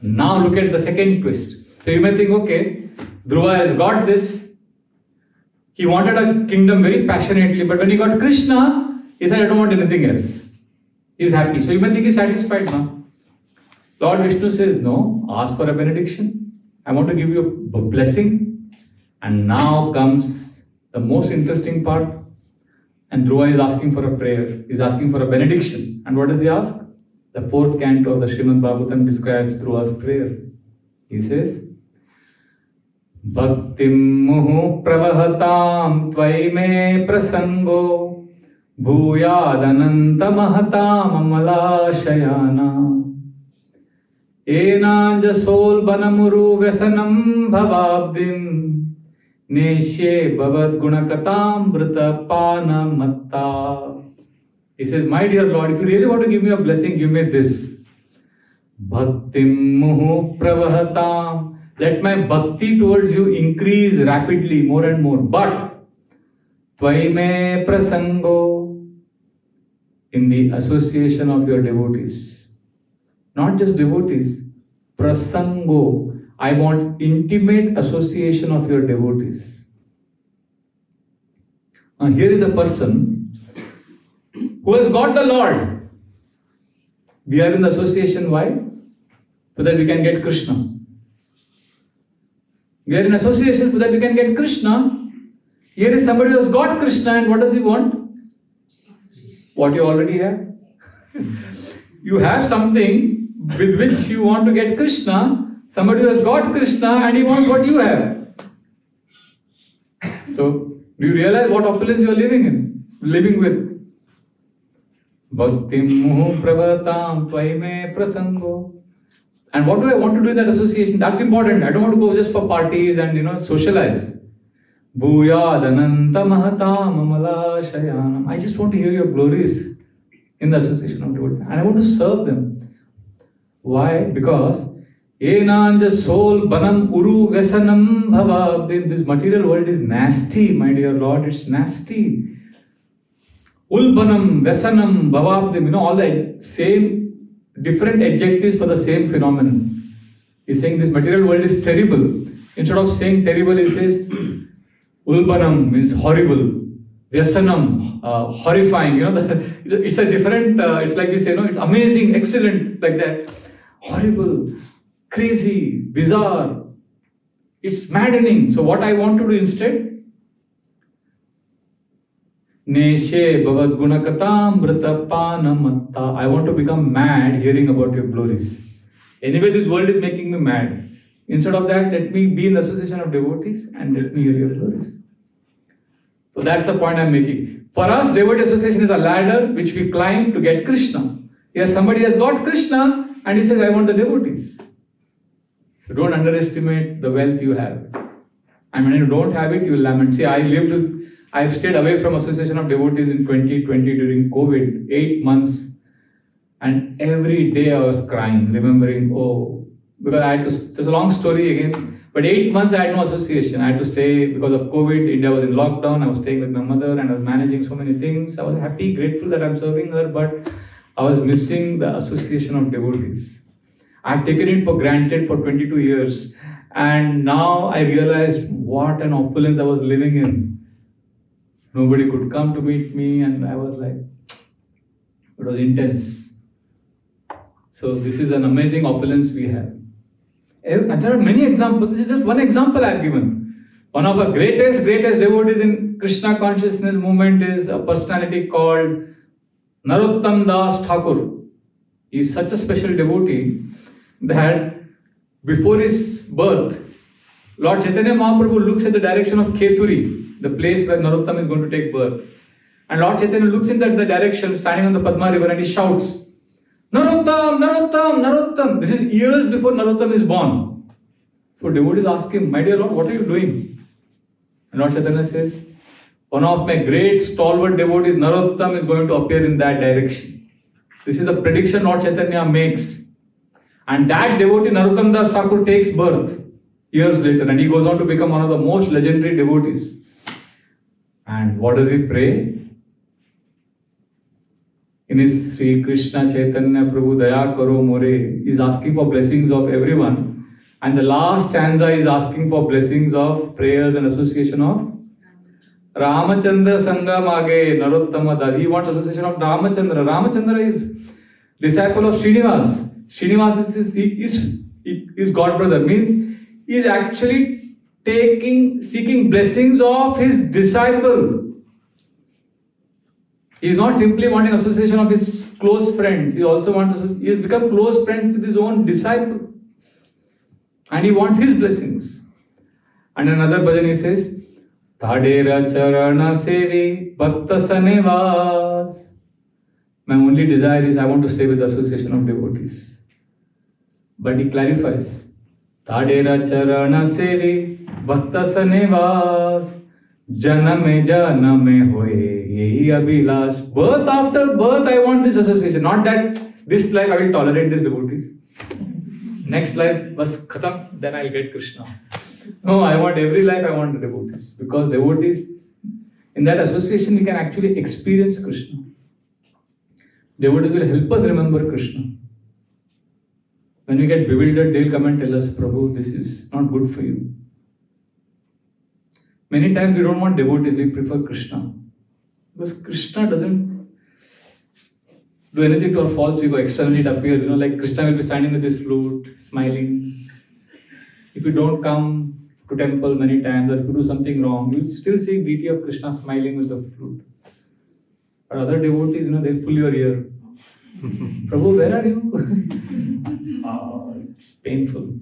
Now look at the second twist. So you may think, okay, Dhruva has got this. He wanted a kingdom very passionately, but when he got Krishna, he said, I don't want anything else. He's happy. So you may think he's satisfied now. Lord Vishnu says, no, ask for a benediction. I want to give you a blessing. And now comes the most interesting part. And Dhruva is asking for a prayer. He's asking for a benediction. And what does he ask? The fourth canto of the Srimad Bhagavatam describes Dhruva's prayer. He says, Bhaktim muhu pravahatam tvai me prasango bhuyadananta mahatam amalashayana enanja sol banamuru vyasanam bhavabdim neshye bhavad gunakatam brita pana matta. He says, my dear Lord, if you really want to give me a blessing, give me this. Bhaktim muhu pravahatam. Let my bhakti towards you increase rapidly, more and more. But, tvai me prasango, in the association of your devotees. Not just devotees, prasango. I want intimate association of your devotees. Now here is a person who has got the Lord. We are in the association, why? So that we can get Krishna. We are in association so that we can get Krishna. Here is somebody who has got Krishna, and what does he want? What you already have. You have something with which you want to get Krishna. Somebody who has got Krishna and he wants what you have. So, do you realize what opulence you are living with? Bhaktim muhu pravatam tvai me prasango. And what do I want to do in that association? That's important. I don't want to go just for parties and socialize. Bhuyad ananta mahatam amala shayanam. I just want to hear your glories in the association of devotees. And I want to serve them. Why? Because enanja sol banam uru vesanam bhava. This material world is nasty, my dear Lord. It's nasty. Ulbanam, vesanam, bhavabdim. All the same different adjectives for the same phenomenon. He's saying this material world is terrible. Instead of saying terrible, he says ulbanam means horrible. Vyasanam, horrifying. It's a different, it's like we say, it's amazing, excellent, like that. Horrible, crazy, bizarre. It's maddening. So what I want to do instead Neshe bhavad gunakatam matta. I want to become mad hearing about your glories. Anyway, this world is making me mad. Instead of that, let me be in the association of devotees and let me hear your glories. So that's the point I'm making. For us, devotee association is a ladder which we climb to get Krishna. Here somebody has got Krishna and he says, I want the devotees. So don't underestimate the wealth you have. And when you don't have it, you will lament. See, I've stayed away from association of devotees in 2020 during COVID, 8 months. And every day I was crying, remembering, because there's a long story again, but 8 months I had no association. I had to stay because of COVID. India was in lockdown. I was staying with my mother and I was managing so many things. I was happy, grateful that I'm serving her, but I was missing the association of devotees. I had taken it for granted for 22 years. And now I realized what an opulence I was living in. Nobody could come to meet me, and I was like, it was intense. So this is an amazing opulence we have. And there are many examples. This is just one example I have given. One of the greatest devotees in Krishna consciousness movement is a personality called Narottam Das Thakur. He is such a special devotee that before his birth, Lord Chaitanya Mahaprabhu looks at the direction of Keturi, the place where Narottam is going to take birth. And Lord Chaitanya looks in that direction, standing on the Padma river, and he shouts, Narottam, Narottam, Narottam. This is years before Narottam is born. So devotees ask him, my dear Lord, what are you doing? And Lord Chaitanya says, one of my great stalwart devotees, Narottam, is going to appear in that direction. This is a prediction Lord Chaitanya makes. And that devotee, Narottam Das Thakur, takes birth years later, and he goes on to become one of the most legendary devotees. And what does he pray? In his Sri Krishna Chaitanya Prabhu Daya Karo More, he is asking for blessings of everyone. And the last stanza is asking for blessings of prayers and association of Ramachandra Sangha Mage Narottama Das. He wants association of Ramachandra. Ramachandra is disciple of Srinivas. Srinivas is God brother, means he is actually seeking blessings of his disciple. He is not simply wanting association of his close friends. He also wants he has become close friends with his own disciple. And he wants his blessings. And another bhajan he says, Thadera Charana Sevi Bhakta Sanevas. My only desire is I want to stay with the association of devotees. But he clarifies, Thadera Charana Sevi Bhakta Sanevas Janame Janame Hoye Yehi Abhilash. Birth after birth I want this association. Not that this life I will tolerate these devotees. Next life was khatam, then I'll get Krishna. No, I want every life I want the devotees. Because devotees, in that association we can actually experience Krishna. Devotees will help us remember Krishna. When we get bewildered, they'll come and tell us, Prabhu, this is not good for you. Many times we don't want devotees, we prefer Krishna. Because Krishna doesn't do anything to our false ego. Externally it appears, like Krishna will be standing with his flute, smiling. If you don't come to temple many times, or if you do something wrong, you'll still see deity of Krishna smiling with the flute. But other devotees, they'll pull your ear. Prabhu, where are you? It's painful.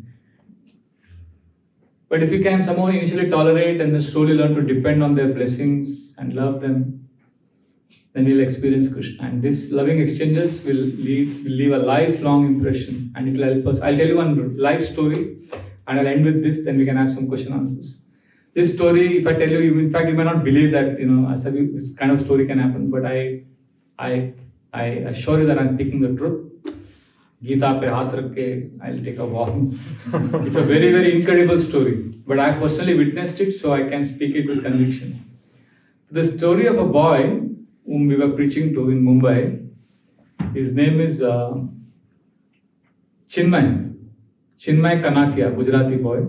But if you can somehow initially tolerate and then slowly learn to depend on their blessings and love them, then you'll experience Krishna. And these loving exchanges will leave a lifelong impression, and it will help us. I'll tell you one life story, and I'll end with this, then we can have some question answers. This story, if I tell you, in fact, you may not believe that, this kind of story can happen, but I assure you that I'm speaking the truth. Gita pe haath rakh ke, I'll take a walk. It's a very, very incredible story. But I personally witnessed it, so I can speak it with conviction. The story of a boy whom we were preaching to in Mumbai, his name is Chinmay Kanakia, Gujarati boy.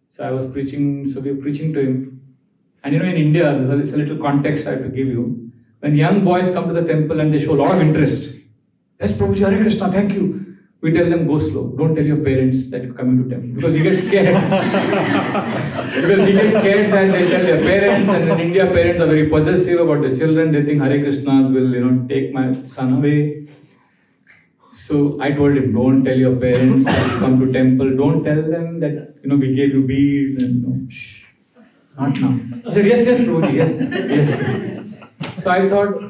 So we were preaching to him. And in India, there's a little context I have to give you. When young boys come to the temple and they show a lot of interest. Yes, Prabhuji, Hare Krishna, thank you. We tell them go slow. Don't tell your parents that you're coming to temple because he gets scared. Because he gets scared that they tell their parents, and in India parents are very possessive about their children. They think Hare Krishnas will take my son away. So I told him, don't tell your parents that you come to temple. Don't tell them that we gave you beads and shh, not now. He said yes, Prabhuji, yes. So I thought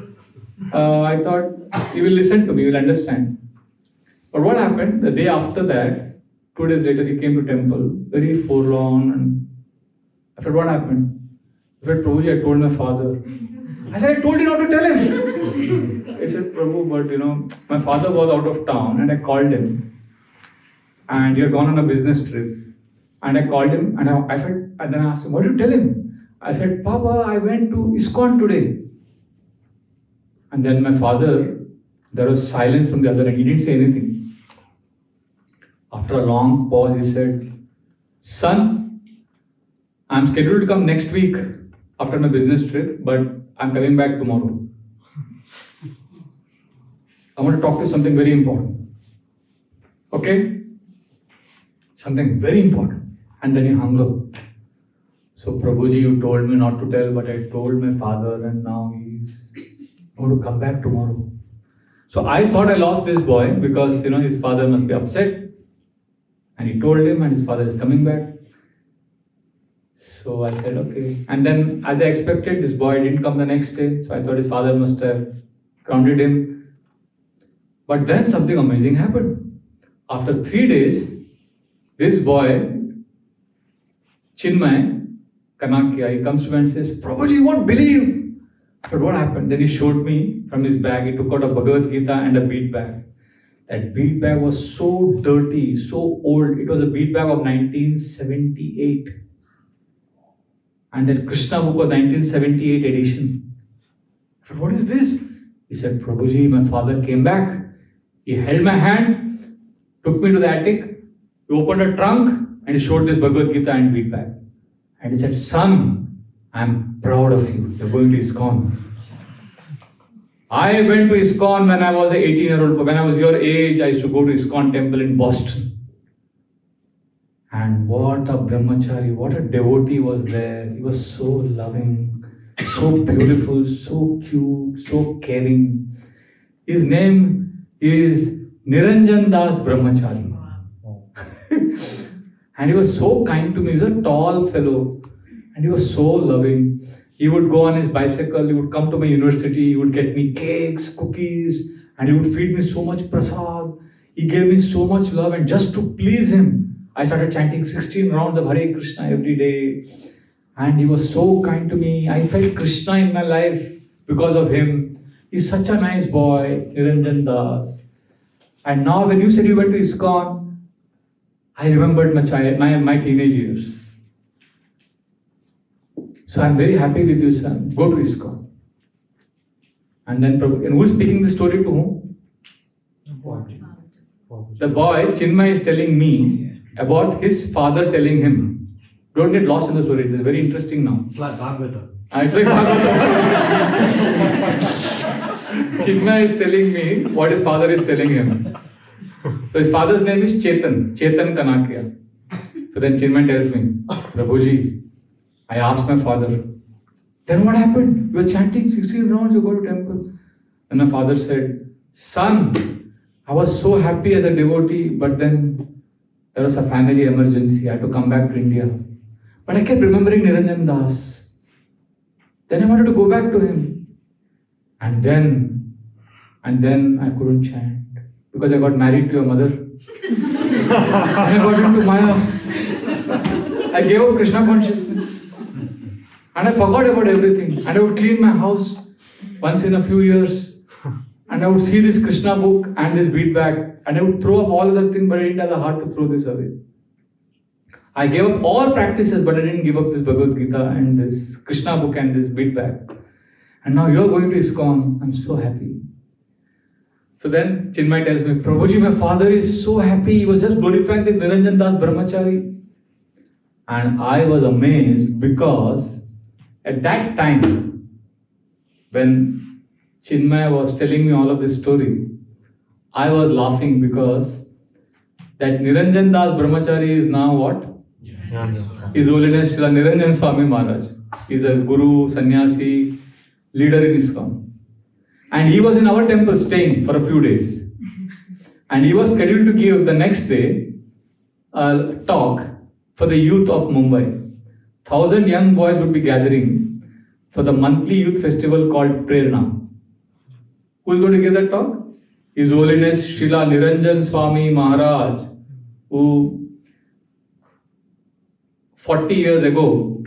he will listen to me, he will understand. But what happened? The day after that, 2 days later, he came to temple, very forlorn. And I said, what happened? He said, Prabhuji, I told my father. I said, I told you not to tell him. He said, Prabhu, but my father was out of town and I called him. And he had gone on a business trip. And I called him and I said, and then I asked him, what did you tell him? I said, Papa, I went to ISKCON today. And then my father, there was silence from the other end. He didn't say anything. After a long pause, he said, son, I'm scheduled to come next week after my business trip, but I'm coming back tomorrow. I want to talk to you something very important. Okay? Something very important. And then he hung up. So, Prabhuji, you told me not to tell, but I told my father, and now he's going to come back tomorrow. So I thought I lost this boy because his father must be upset. And he told him, and his father is coming back. So I said, okay. And then, as I expected, this boy didn't come the next day. So I thought his father must have grounded him. But then something amazing happened. After 3 days, this boy, Chinmay Kanakia, he comes to me and says, Prabhuji, you won't believe. But what happened? Then he showed me from his bag, he took out a Bhagavad Gita and a bead bag. That bead bag was so dirty, so old. It was a bead bag of 1978. And that Krishna book was 1978 edition. I said, what is this? He said, Prabhuji, my father came back. He held my hand, took me to the attic, he opened a trunk, and he showed this Bhagavad Gita and bead bag. And he said, son, I'm proud of you. You're going to ISKCON. I went to ISKCON when I was an 18-year-old. When I was your age, I used to go to ISKCON temple in Boston. And what a brahmachari, what a devotee was there. He was so loving, so beautiful, so cute, so caring. His name is Niranjan Das Brahmachari. And he was so kind to me. He was a tall fellow. And he was so loving. He would go on his bicycle, he would come to my university, he would get me cakes, cookies, and he would feed me so much prasad. He gave me so much love, and just to please him, I started chanting 16 rounds of Hare Krishna every day. And he was so kind to me. I felt Krishna in my life because of him. He's such a nice boy, Niranjan Das. And now when you said you went to ISKCON, I remembered my teenage years. So I'm very happy with you, son. Go to ISKCON. And then Prabhu, and who's speaking this story to whom? The boy, Chinmay, is telling me about his father telling him. Don't get lost in the story. It's very interesting now. It's like Bhagavatam. It's like Bhagavatam. Chinmay is telling me what his father is telling him. So his father's name is Chetan Kanakia. So then Chinmay tells me, Prabhuji, I asked my father, then what happened? You were chanting 16 rounds, you go to temple. And my father said, son, I was so happy as a devotee, but then there was a family emergency. I had to come back to India. But I kept remembering Niranjan Das. Then I wanted to go back to him. And then I couldn't chant because I got married to your mother. And I got into Maya. I gave up Krishna consciousness. And I forgot about everything. And I would clean my house once in a few years. And I would see this Krishna book and this bead bag. And I would throw up all other things, but I didn't have the heart to throw this away. I gave up all practices, but I didn't give up this Bhagavad Gita and this Krishna book and this bead bag. And now you're going to ISKCON. I'm so happy. So then Chinmay tells me, Prabhuji, my father is so happy. He was just glorifying the Niranjan Das Brahmachari. And I was amazed because at that time, when Chinmay was telling me all of this story, I was laughing because that Niranjan Das Brahmachari is now what? His Holiness Srila Niranjan Swami Maharaj. He is a guru, sannyasi, leader in ISKCON. And he was in our temple staying for a few days. And he was scheduled to give the next day a talk for the youth of Mumbai. 1,000 young boys would be gathering for the monthly youth festival called Prerna. Who is going to give that talk? His Holiness Srila Niranjan Swami Maharaj, who 40 years ago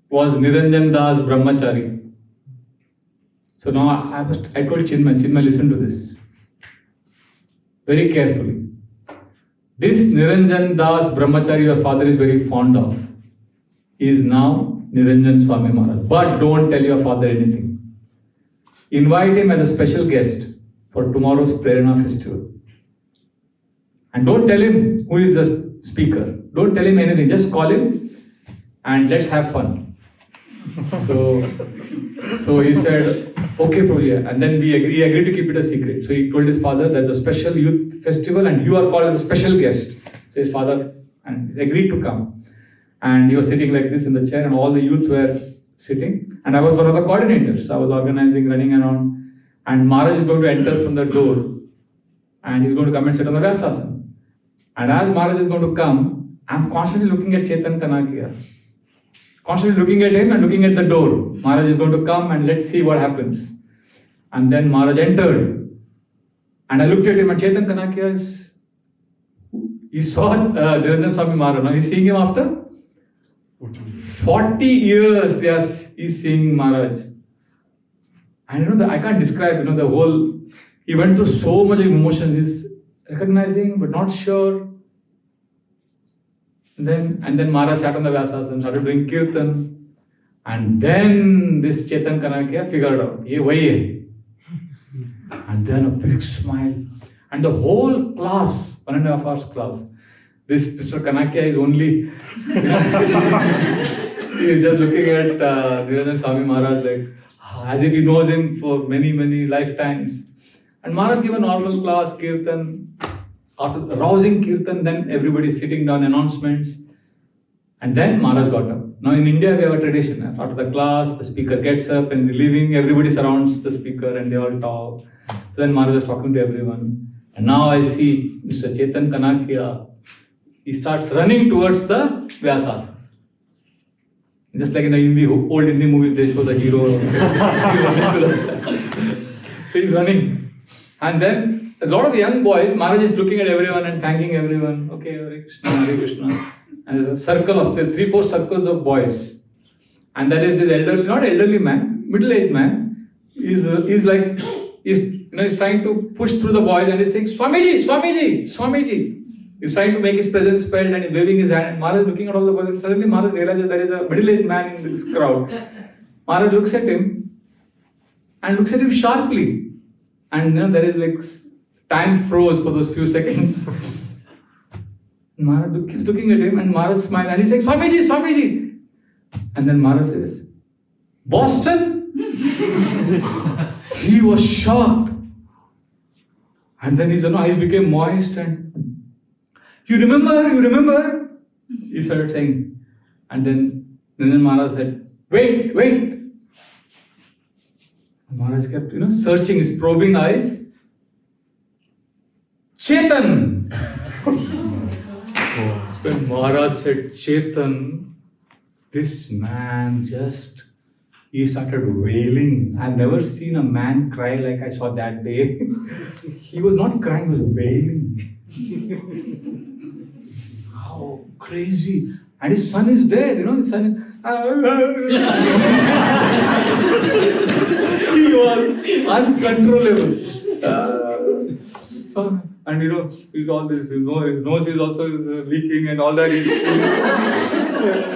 was Niranjan Das Brahmachari. So now I told Chinmay, listen to this very carefully. This Niranjan Das Brahmachari your father is very fond of is now Niranjan Swami Maharaj. But don't tell your father anything. Invite him as a special guest for tomorrow's Prerna festival. And don't tell him who is the speaker. Don't tell him anything. Just call him and let's have fun. So he said, okay, Prabhu. And then he agreed to keep it a secret. So he told his father, there's a special youth festival and you are called as a special guest. So his father agreed to come. And he was sitting like this in the chair and all the youth were sitting. And I was one of the coordinators. I was organizing, running around. And Maharaj is going to enter from the door. And he's going to come and sit on the Vyasasana. And as Maharaj is going to come, I'm constantly looking at Chetan Kanakia. Constantly looking at him and looking at the door. Maharaj is going to come and let's see what happens. And then Maharaj entered. And I looked at him and Chetan Kanakia is... He saw Niranjan Swami Maharaj. Now he's seeing him after 40 years he's seeing Maharaj. And I can't describe, the whole... He went through so much emotion. He's recognizing but not sure. And then Maharaj sat on the Vyasasana, started doing Kirtan. And then this Chetan Kanakia figured out, ye wahi hai. And then a big smile. And the whole class, 1.5 hours class, this Mr. Kanakia is only, he is just looking at Niranjan Swami Maharaj like, as if he knows him for many, many lifetimes. And Maharaj gave a normal class, Kirtan. After the rousing Kirtan, then everybody sitting down, announcements. And then Maharaj got up. Now in India, we have a tradition. After the class, the speaker gets up and leaving, everybody surrounds the speaker and they all talk. So then Maharaj is talking to everyone. And now I see Mr. Chetan Kanakia. He starts running towards the Vyasasana. Just like in the old Hindi movies, they show the hero. He's running. And then a lot of young boys, Maharaj is looking at everyone and thanking everyone. Okay, Hare Krishna, Hare Krishna. And there's a circle of 3-4 circles of boys. And there is this elderly, not elderly man, middle-aged man. He's trying to push through the boys and he's saying, Swamiji, Swamiji, Swamiji. He's trying to make his presence felt and he's waving his hand. And Maharaj is looking at all the boys. And suddenly Maharaj realizes there is a middle-aged man in this crowd. Maharaj looks at him and looks at him sharply. And there is like time froze for those few seconds. Maharaj keeps looking at him and Maharaj smiles and he's saying, Swamiji, Swamiji. And then Maharaj says, Boston? He was shocked. And then his eyes became moist and you remember? He started saying. And then Maharaj said, wait. Maharaj kept, searching his probing eyes. Chetan! When Maharaj said Chetan, this man he started wailing. I've never seen a man cry like I saw that day. He was not crying, he was wailing. How crazy. And his son is there, his son he was uncontrollable. And he's all this, his nose is also leaking and all that.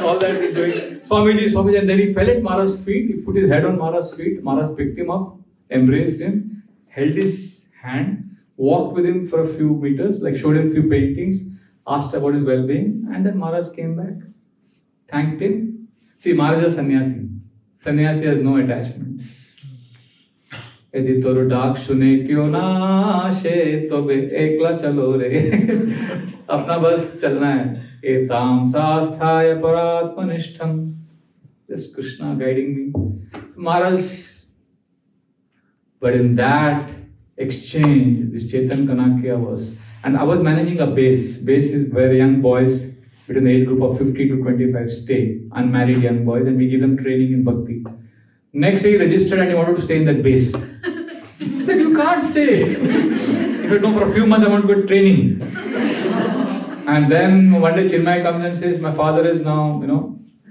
All that he's doing. Swamiji. And then he fell at Maharaj's feet. He put his head on Maharaj's feet. Maharaj picked him up, embraced him, held his hand, walked with him for a few meters, showed him a few paintings, asked about his well-being, and then Maharaj came back, thanked him. See, Maharaj is a sannyasi. Sannyasi has no attachments. यदि तोर डाक सुने क्यों ना आशे तो बे एकला चलो रे अपना बस चलना है एताम सास्थाय परात्मनिष्ठम just Krishna guiding me so Maharaj but in that exchange this Chetan Kanakya was and I was managing a base is where young boys between the age group of 50 to 25 stay unmarried young boys and we give them training in bhakti next day he registered and he wanted to stay in that base I said you can't stay if you know for a few months I want to go training and then one day Chinmay comes and says my father is now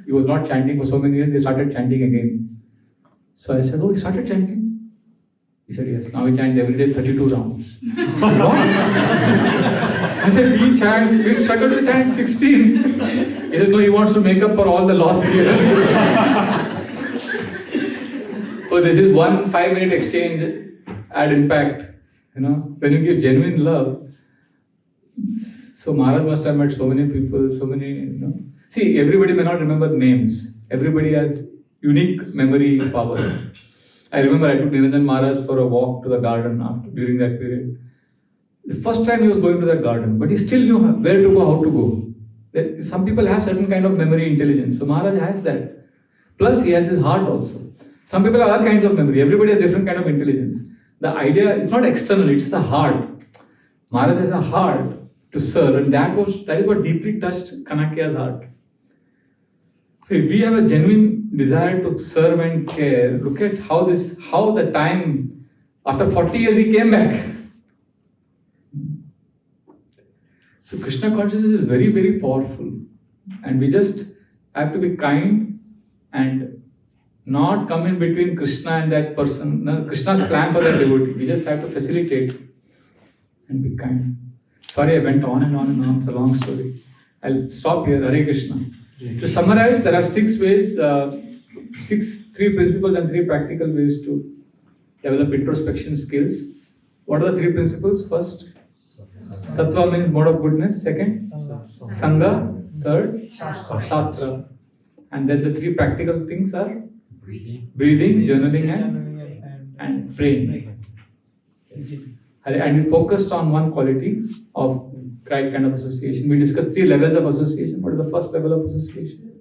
he was not chanting for so many years, they started chanting again. So I said, oh, he started chanting? He said, yes, now we chant every day 32 rounds. What? I said, we struggled to chant 16. He said, no, he wants to make up for all the lost years. So this is 1 5-minute exchange at impact. When you give genuine love, so Maharaj must have met so many people, so many, See, everybody may not remember names. Everybody has unique memory power. I remember I took Niranjan Maharaj for a walk to the garden during that period. The first time he was going to that garden, but he still knew where to go, how to go. Some people have certain kind of memory intelligence. So Maharaj has that. Plus he has his heart also. Some people have other kinds of memory. Everybody has different kind of intelligence. The idea is not external, it's the heart. Maharaj has a heart to serve, and that is what deeply touched Kanakya's heart. So if we have a genuine desire to serve and care, look at how the time, after 40 years he came back. So Krishna consciousness is very, very powerful. And we just have to be kind and not come in between Krishna and that person. No, Krishna's plan for that devotee. We just have to facilitate and be kind. Sorry, I went on and on and on. It's a long story. I'll stop here. Hare Krishna. To summarize, there are 6 ways, 3 principles and 3 practical ways to develop introspection skills. What are the 3 principles? First, Sattva means mode of goodness. Second, Sangha. Third, Shastra. And then the 3 practical things are breathing, journaling and praying. Yes. And we focused on one quality of right kind of association. We discussed 3 levels of association. What is the first level of association?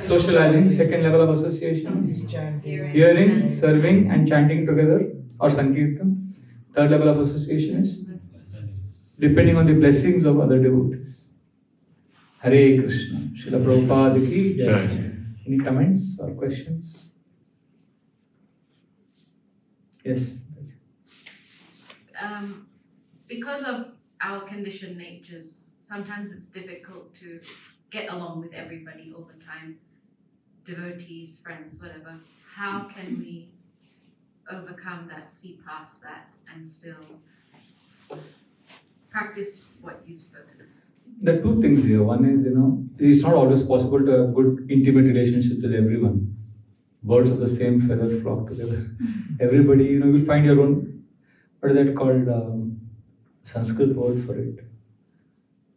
Socializing. Second level of association is hearing, serving and chanting together or Sankirtan. Third level of association is depending on the blessings of other devotees. Hare Krishna. Srila Prabhupada ki jai. Any comments or questions? Yes. Because of our conditioned natures, sometimes it's difficult to get along with everybody all the time, devotees, friends, whatever. How can we overcome that, see past that, and still practice what you've spoken of? There are 2 things here. One is, it's not always possible to have good intimate relationships with everyone. Birds of the same feather flock together. Everybody, you will find your own, what is that called? Sanskrit word for it.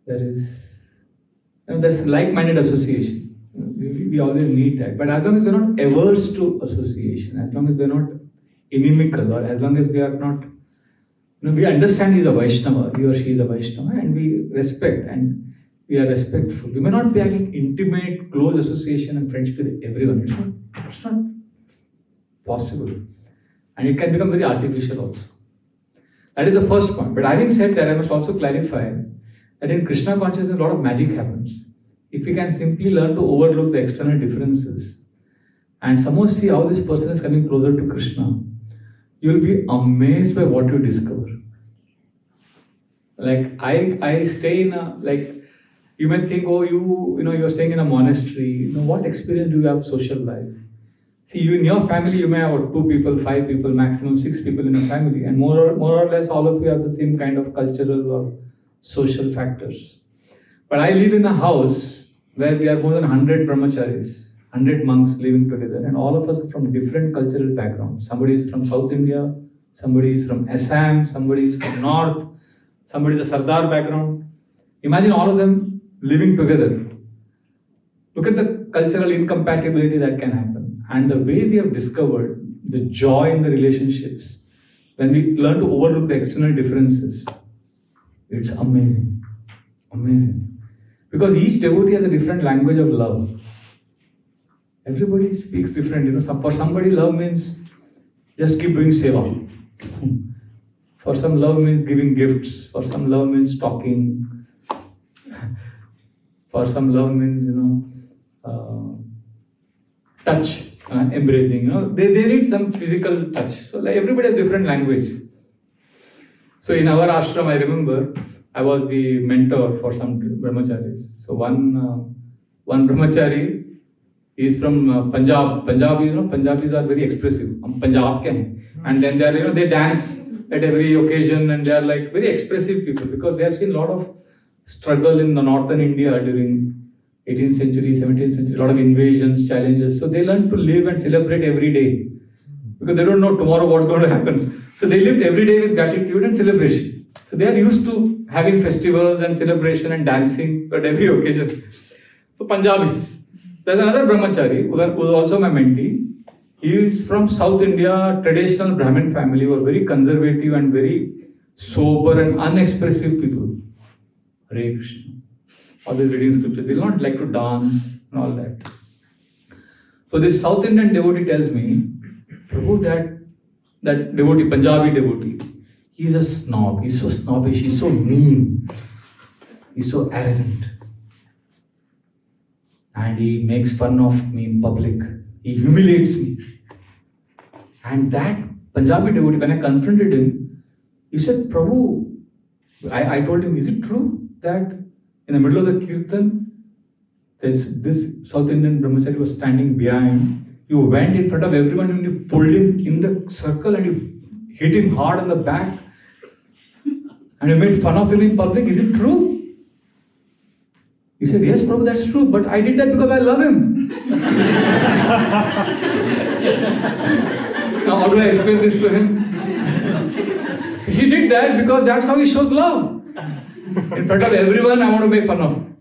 There's like-minded association. We always need that. But as long as we're not averse to association, as long as we're not inimical, or as long as we are not, we understand he's a Vaishnava, he or she is a Vaishnava, and we respect and we are respectful. We may not be having intimate, close association and friendship with everyone. It's not possible. And it can become very artificial also. That is the first point. But having said that, I must also clarify that in Krishna consciousness, a lot of magic happens. If we can simply learn to overlook the external differences and somehow see how this person is coming closer to Krishna, you will be amazed by what you discover. Like I stay in you may think, oh, you're staying in a monastery. What experience do you have of social life? See, you in your family, you may have 2 people, 5 people, maximum 6 people in a family, and more or less all of you have the same kind of cultural or social factors. But I live in a house where we are more than 100 brahmacharis, 100 monks living together, and all of us are from different cultural backgrounds. Somebody is from South India, somebody is from Assam, somebody is from North, somebody is a Sardar background. Imagine all of them living together. Look at the cultural incompatibility that can happen. And the way we have discovered the joy in the relationships, when we learn to overlook the external differences, it's amazing. Amazing. Because each devotee has a different language of love. Everybody speaks different. For somebody, love means just keep doing seva. For some, love means giving gifts. For some, love means talking. For some, love means, touch, embracing. They need some physical touch. So like everybody has different language. So in our ashram, I remember I was the mentor for some brahmacharis. So one brahmachari is from Punjab. Punjabis are very expressive. Punjab ke hain. And then they dance at every occasion, and they are like very expressive people because they have seen a lot of struggle in the northern India during 18th century, 17th century, a lot of invasions, challenges. So they learn to live and celebrate every day because they don't know tomorrow what's going to happen. So they lived every day with gratitude and celebration. So they are used to having festivals and celebration and dancing at every occasion. So Punjabis. There's another brahmachari who is also my mentee. He is from South India, traditional Brahmin family, who are very conservative and very sober and unexpressive people. Hare Krishna. Always reading scripture. They don't like to dance and all that. So this South Indian devotee tells me, Prabhu, that devotee, Punjabi devotee, he's a snob. He's so snobbish. He's so mean. He's so arrogant. And he makes fun of me in public. He humiliates me. And that Punjabi devotee, when I confronted him, he said, Prabhu, I told him, is it true that in the middle of the kirtan, this South Indian brahmachari was standing behind. You went in front of everyone and you pulled him in the circle and you hit him hard on the back and you made fun of him in public. Is it true? He said, yes, Prabhu, that's true, but I did that because I love him. Now, how do I explain this to him? He did that because that's how he shows love. In front of everyone, I want to make fun of him.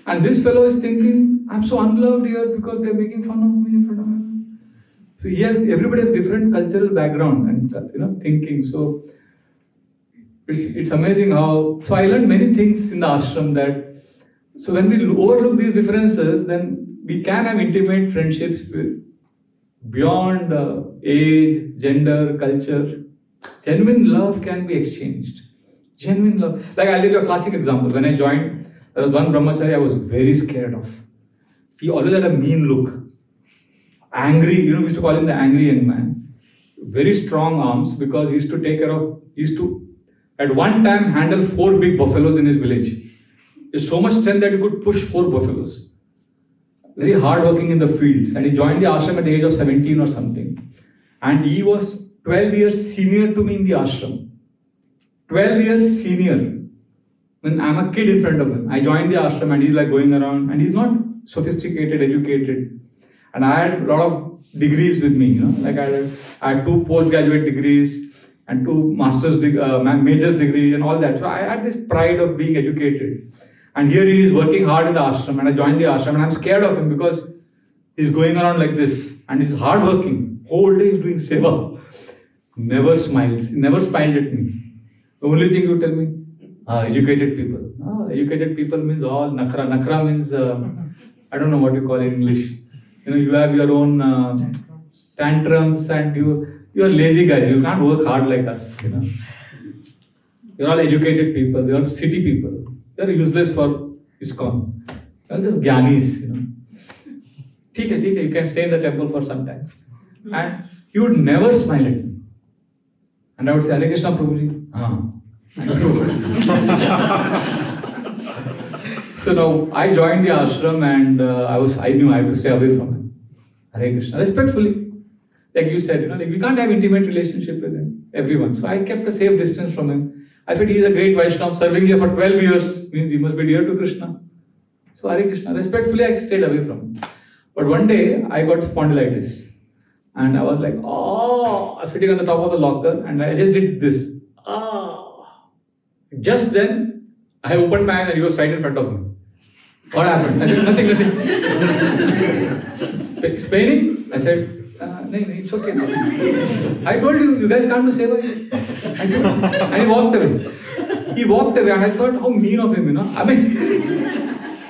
And this fellow is thinking, I'm so unloved here because they're making fun of me in front of him. So everybody has different cultural background and thinking. So it's amazing how. So I learned many things in the ashram that. So when we overlook these differences, then we can have intimate friendships beyond age, gender, culture. Genuine love can be exchanged. Genuine love. Like I'll give you a classic example. When I joined, there was one brahmachari I was very scared of. He always had a mean look. Angry, we used to call him the angry young man. Very strong arms because he used to at one time handle 4 big buffaloes in his village. There's so much strength that he could push 4 buffaloes. Very hard working in the fields. And he joined the ashram at the age of 17 or something. And he was 12 years senior to me in the ashram. 12 years senior. When I'm a kid in front of him. I joined the ashram and he's like going around. And he's not sophisticated, educated. And I had a lot of degrees with me. Like I had 2 postgraduate degrees and 2 master's major's degree and all that. So I had this pride of being educated. And here he is working hard in the ashram, and I joined the ashram, and I'm scared of him because he's going around like this, and he's hard working. Whole day he's doing seva. Never smiles. He never smiled at me. The only thing you tell me, educated people. Educated people means all nakra. Nakra means, I don't know what you call it in English. You have your own tantrums, and you're lazy guys. You can't work hard like us. You're all educated people. You're city people. They're useless for ISKCON. They're just jnanis, You can stay in the temple for some time. And he would never smile at me. And I would say, Hare Krishna Prabhuji. So now I joined the ashram and I knew I had to stay away from him. Hare Krishna. Respectfully. Like you said, we can't have intimate relationship with him, everyone. So I kept a safe distance from him. I felt he is a great Vaishnava, serving here for 12 years, means he must be dear to Krishna. So Hare Krishna. Respectfully, I stayed away from him. But one day, I got spondylitis. And I was like, I was sitting on the top of the locker, and I just did this. Just then, I opened my eyes and he was right in front of me. What happened? I said, nothing. Explaining? I said, No, it's okay. I told you guys can't do seva. I told him. And he walked away. He walked away, and I thought, how mean of him, I mean,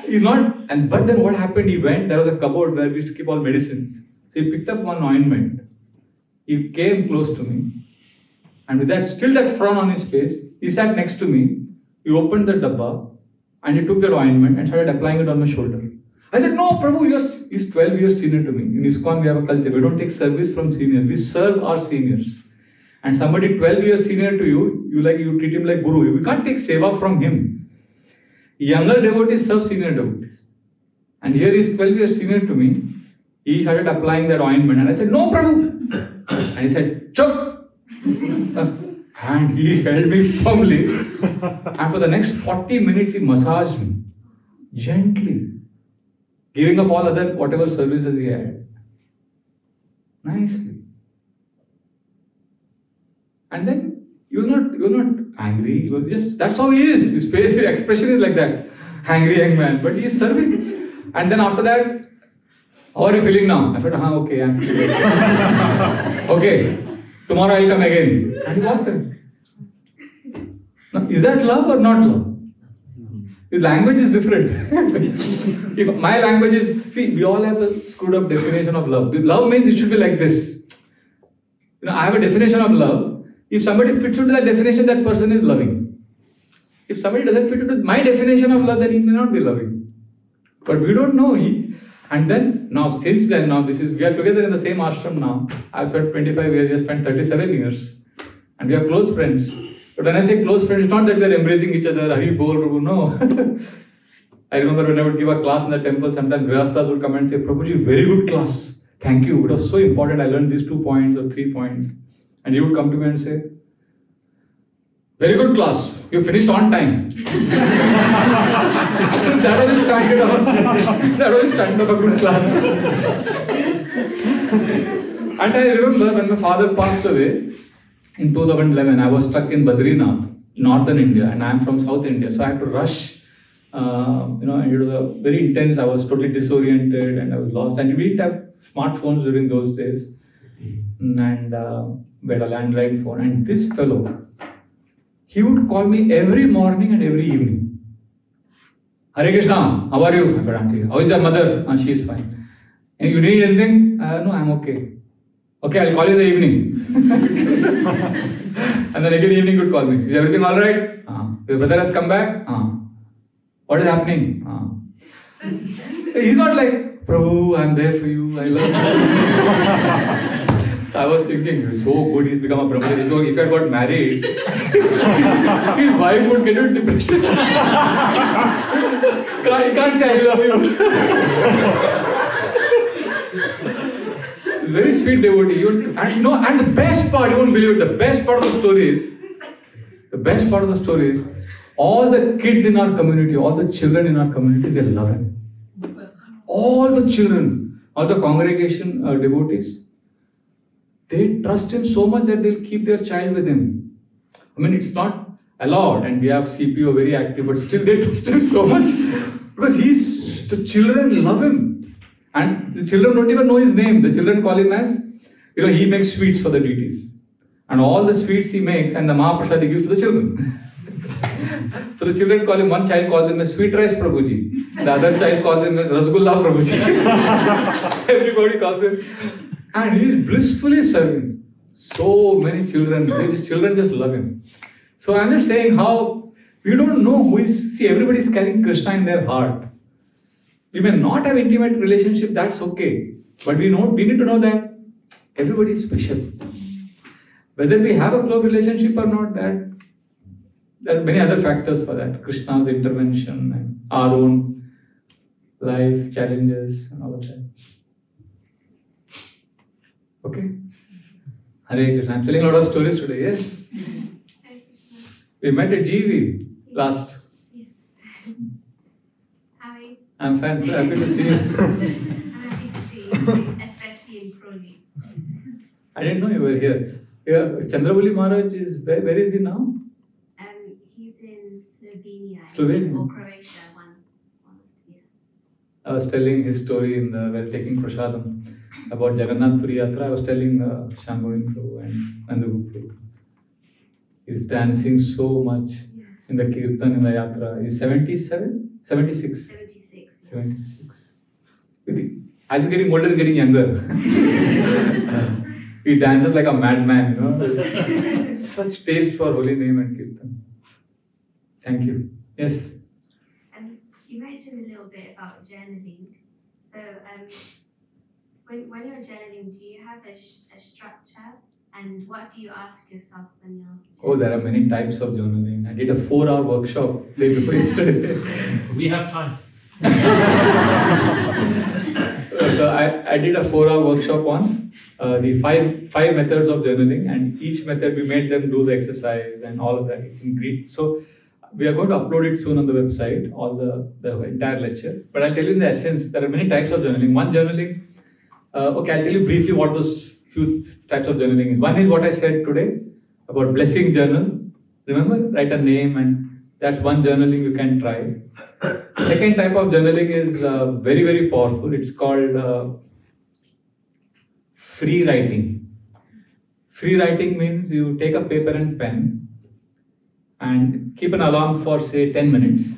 he's not. But then what happened? He went. There was a cupboard where we used to keep all medicines. So he picked up one ointment. He came close to me, and with that, still that frown on his face, he sat next to me. He opened the dabba, and he took that ointment and started applying it on my shoulder. I said, no, Prabhu, he's 12 years senior to me. In ISKCON, we have a culture. We don't take service from seniors. We serve our seniors. And somebody 12 years senior to you, you treat him like guru. We can't take seva from him. Younger devotees serve senior devotees. And here he's 12 years senior to me. He started applying that ointment. And I said, no, Prabhu. And he said, chup. And he held me firmly. And for the next 40 minutes, he massaged me. Gently. Giving up all other whatever services he had. Nicely. And then he was not angry. He was just, that's how he is. His face, his expression is like that. Angry young man. But he is serving. And then after that, how are you feeling now? I said, okay, I'm feeling okay. Tomorrow I'll come again. And he walked away. Now, is that love or not love? His language is different. If my language is, see, we all have a screwed up definition of love. Love means it should be like this. I have a definition of love. If somebody fits into that definition, that person is loving. If somebody doesn't fit into my definition of love, then he may not be loving. But we don't know. And then, since then, we are together in the same ashram now. I've spent 25 years, he has spent 37 years. And we are close friends. But when I say close friends, it's not that we are embracing each other, Hari Bol, Prabhu, no. I remember when I would give a class in the temple, sometimes Grihasthas would come and say, Prabhuji, very good class. Thank you. It was so important. I learned these 2 points or 3 points. And he would come to me and say, very good class. You finished on time. That was the standard of a good class. And I remember when my father passed away in 2011, I was stuck in Badrinath, northern India, and I am from South India. So I had to rush. And it was very intense. I was totally disoriented and I was lost. And we didn't have smartphones during those days. And we had a landline phone. And this fellow, he would call me every morning and every evening. Hare Krishna, how are you? I said, Auntie. How is your mother? She is fine. And you need anything? No, I'm okay. Okay, I'll call you in the evening. And then again evening would call me. Is everything alright? Your brother has come back? What is happening? He's not like, Prabhu, I'm there for you. I love you. I was thinking, he's so good, he's become a brahmachari. So if I got married, his wife would get into depression. He can't say I love you. Very sweet devotee. And the best part, you won't believe it, the best part of the story is, all the kids in our community, all the children in our community, they love him. All the children, all the congregation devotees, they trust him so much that they'll keep their child with him. I mean, it's not allowed, and we have CPO very active, but still they trust him so much because the children love him. And the children don't even know his name. The children call him as, he makes sweets for the deities. And all the sweets he makes, and the Mahaprasad he gives to the children. So the children call him, one child calls him as sweet rice Prabhuji. The other child calls him as Rasgulla Prabhuji. Everybody calls him. And he is blissfully serving. So many children, children just love him. So I'm just saying how we don't know everybody is carrying Krishna in their heart. We may not have intimate relationship, that's okay. But we need to know that everybody is special. Whether we have a close relationship or not, there are many other factors for that. Krishna's intervention and our own life challenges and all of that. Okay? Hare Krishna. I'm telling a lot of stories today. Yes. Hare Krishna. We met at GV last. Yes. How are you? I'm fine. So happy to see you. I'm happy to see you, especially in Crawley. I didn't know you were here. Chandrabuli Maharaj is, where is he now? He's in Slovenia. Slovenia. Or Croatia, one of the I was telling his story while taking Prasadam about Jagannath Puri Yatra. I was telling Shambhavan Prabhu and Nandagopa Prabhu. He's dancing so much in the Kirtan, in the Yatra. He's 77? 76? 76. 76. As he's getting older, he's getting younger. He dances like a madman, you know. Such taste for holy name and Kirtan. Thank you. Yes? You mentioned a little bit about journaling. So, when you're journaling, do you have a structure? And what do you ask yourself when you're journaling? Oh, there are many types of journaling. I did a 4-hour workshop day before yesterday. We have time. So I did a 4-hour workshop on the five methods of journaling, and each method we made them do the exercise and all of that. It's in Greek. So we are going to upload it soon on the website, all the entire lecture. But I'll tell you in the essence, there are many types of journaling. One journaling, okay, I'll tell you briefly what those few types of journaling is. One is what I said today about blessing journal. Remember, write a name, and that's one journaling you can try. Second type of journaling is very, very powerful. It's called free writing. Free writing means you take a paper and pen and keep an alarm for say 10 minutes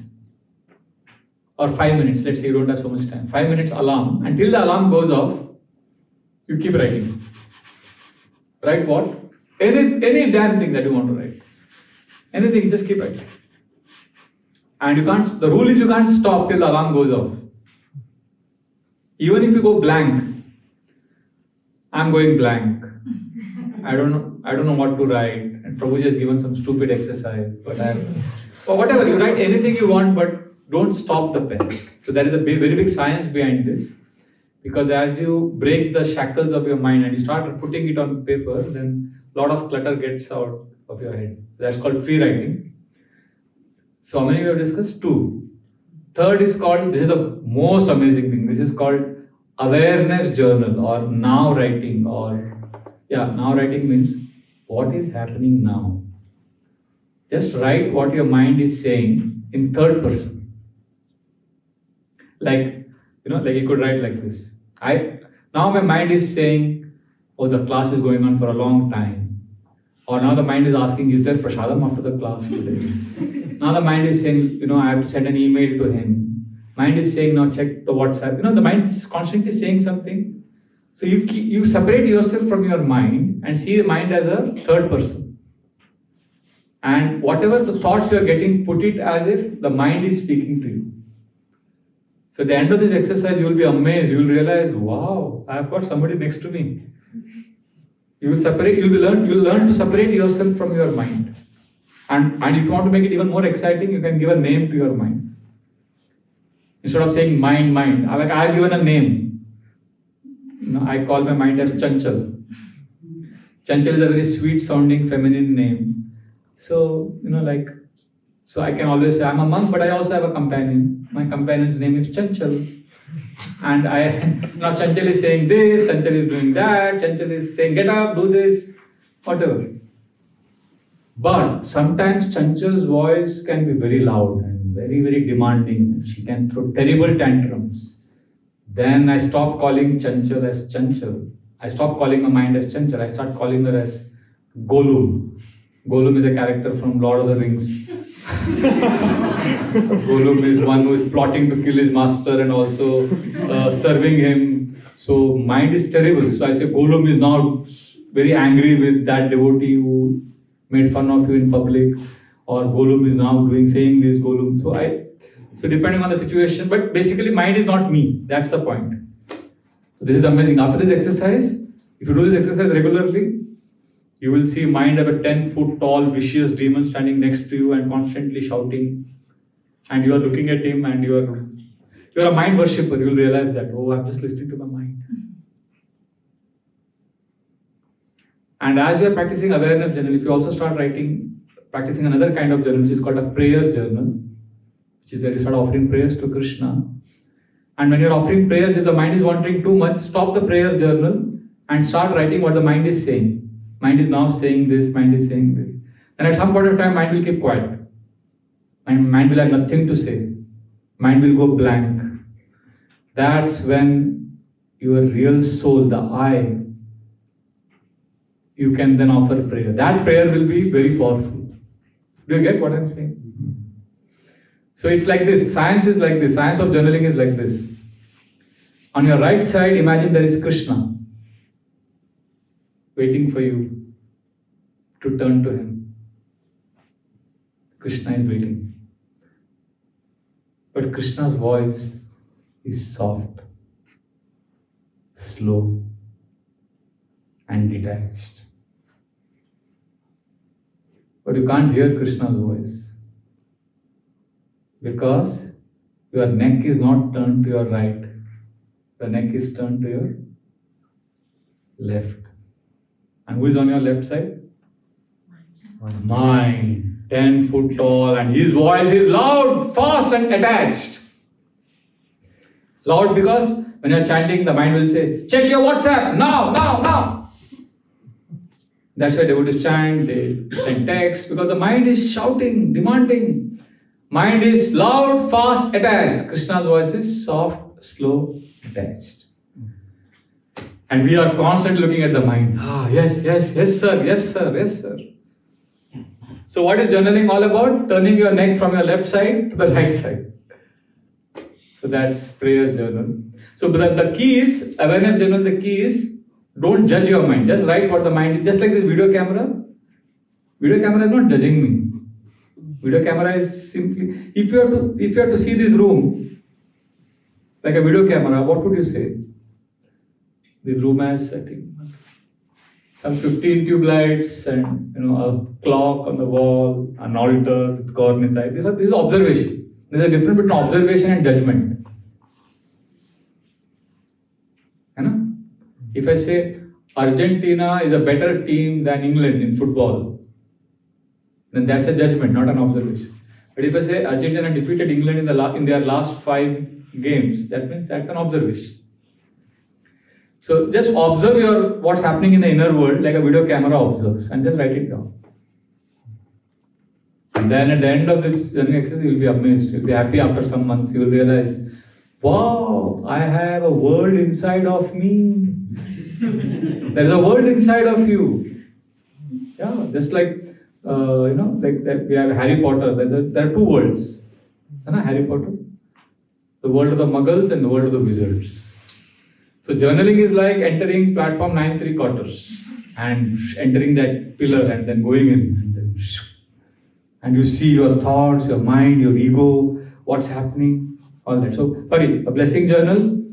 or 5 minutes. Let's say you don't have so much time. 5 minutes alarm. Until the alarm goes off, you keep writing. Write what? Any damn thing that you want to write. Anything, just keep writing. And the rule is you can't stop till the alarm goes off. Even if you go blank, I'm going blank. I don't know what to write. And Prabhuji has given some stupid exercise, or whatever, you write anything you want, but don't stop the pen. So there is a very big science behind this. Because as you break the shackles of your mind and you start putting it on paper, then a lot of clutter gets out of your head. That's called free writing. So how many we have discussed? 2. Third is called, this is the most amazing thing, this is called awareness journal or now writing now writing means what is happening now. Just write what your mind is saying in third person. Like you could write like this. Now my mind is saying, oh, the class is going on for a long time. Or now the mind is asking, is there prasadam after the class today? Now the mind is saying, I have to send an email to him. Mind is saying, now check the WhatsApp. The mind is constantly saying something. So you separate yourself from your mind and see the mind as a third person. And whatever the thoughts you are getting, put it as if the mind is speaking to you. So at the end of this exercise, you will be amazed. You will realize, wow, I have got somebody next to me. You will learn to separate yourself from your mind. And if you want to make it even more exciting, you can give a name to your mind. Instead of saying mind, I have given a name. I call my mind as Chanchal. Chanchal is a very sweet sounding feminine name. So, so I can always say I'm a monk, but I also have a companion. My companion's name is Chanchal. And now Chanchal is saying this, Chanchal is doing that, Chanchal is saying get up, do this, whatever. But sometimes Chanchal's voice can be very loud and very, very demanding. She can throw terrible tantrums. Then I stop calling Chanchal as Chanchal. I stop calling my mind as Chanchal. I start calling her as Gollum. Gollum is a character from Lord of the Rings. Gollum is one who is plotting to kill his master and also serving him. So mind is terrible. So I say Gollum is now very angry with that devotee who made fun of you in public, or Gollum is now saying this Gollum. So depending on the situation, but basically mind is not me. That's the point. So this is amazing. After this exercise, if you do this exercise regularly, you will see mind of a 10-foot tall vicious demon standing next to you and constantly shouting, and you are looking at him and you are a mind worshipper. You will realize that, oh, I'm just listening to my mind. And as you are practicing awareness journal, if you also start practicing another kind of journal, which is called a prayer journal, which is where you start offering prayers to Krishna. And when you're offering prayers, if the mind is wandering too much, stop the prayer journal and start writing what the mind is saying. Mind is now saying this, mind is saying this. And at some point of time, mind will keep quiet. Mind will have nothing to say. Mind will go blank. That's when your real soul, the I, you can then offer prayer. That prayer will be very powerful. Do you get what I'm saying? So it's like this. Science is like this. Science of journaling is like this. On your right side, imagine there is Krishna waiting for you to turn to him. Krishna is waiting. But Krishna's voice is soft, slow, and detached. But you can't hear Krishna's voice because your neck is not turned to your right. The neck is turned to your left. And who is on your left side? Mind. 10 foot tall, and his voice is loud, fast, and attached. Loud because when you're chanting, the mind will say, check your WhatsApp, now. That's why devotees chant, they send text, because the mind is shouting, demanding. Mind is loud, fast, attached. Krishna's voice is soft, slow, attached. And we are constantly looking at the mind. Yes, sir. So what is journaling all about? Turning your neck from your left side to the right side. So that's prayer journal. So the key is, awareness journal, the key is, don't judge your mind. Just write what the mind is. Just like this video camera. Video camera is not judging me. Video camera is simply, if you have to see this room, like a video camera, what would you say? This room has, I think, some 15 tube lights and a clock on the wall, an altar with cornice. This is observation. There's a difference between observation and judgment. If I say Argentina is a better team than England in football, then that's a judgment, not an observation. But if I say Argentina defeated England in their last 5 games, that means that's an observation. So just observe what's happening in the inner world like a video camera observes, and just write it down. And then at the end of this journey exercise, you will be amazed. You will be happy after some months. You will realize, wow, I have a world inside of me. There is a world inside of you. Yeah, just like like that we have Harry Potter. There are 2 worlds. Harry Potter, the world of the Muggles and the world of the wizards. So journaling is like entering platform 9 3/4 and entering that pillar and then going in and you see your thoughts, your mind, your ego, what's happening, all that. So, a blessing journal,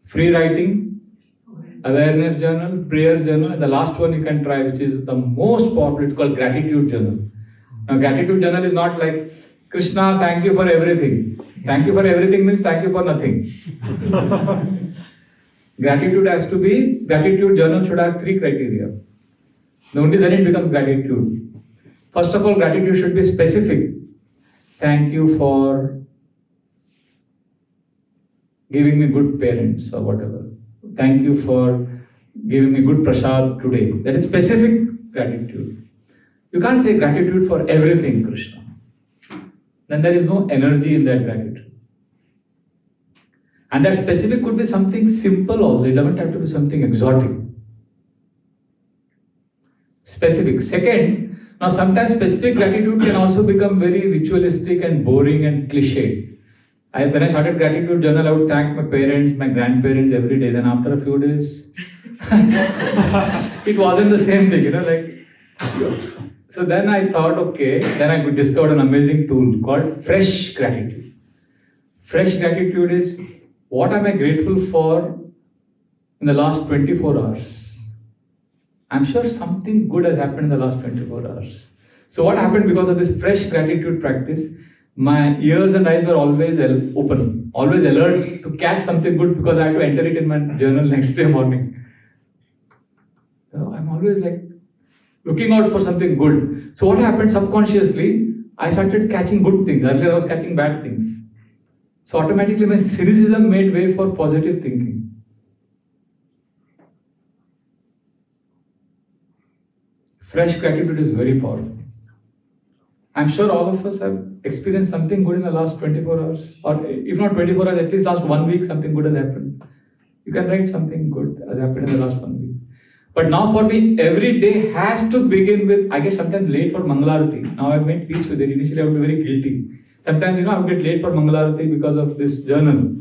free writing, awareness journal, prayer journal, and the last one you can try, which is the most popular, it's called gratitude journal. Now, gratitude journal is not like, Krishna, thank you for everything. Thank you for everything means thank you for nothing. Gratitude journal should have 3 criteria. Only then it becomes gratitude. First of all, gratitude should be specific. Thank you for giving me good parents or whatever. Thank you for giving me good prasad today. That is specific gratitude. You can't say gratitude for everything, Krishna. Then there is no energy in that gratitude. And that specific could be something simple also. It doesn't have to be something exotic. Specific. Second, now sometimes specific gratitude can also become very ritualistic and boring and cliche. When I started gratitude journal, I would thank my parents, my grandparents every day. Then after a few days, it wasn't the same thing, So then I thought, okay, then I discovered an amazing tool called fresh gratitude. Fresh gratitude is, what am I grateful for in the last 24 hours? I'm sure something good has happened in the last 24 hours. So what happened because of this fresh gratitude practice, my ears and eyes were always open, always alert to catch something good because I had to enter it in my journal next day morning. So I'm always like looking out for something good. So what happened subconsciously, I started catching good things. Earlier I was catching bad things. So automatically my cynicism made way for positive thinking. Fresh gratitude is very powerful. I'm sure all of us have experienced something good in the last 24 hours, or if not 24 hours, at least last 1 week, something good has happened. You can write something good has happened in the last 1 week. But now for me, every day has to begin with, I get sometimes late for Mangalarati. Now I've made peace with it. Initially I would be very guilty. Sometimes, I would get late for Mangalarati because of this journal.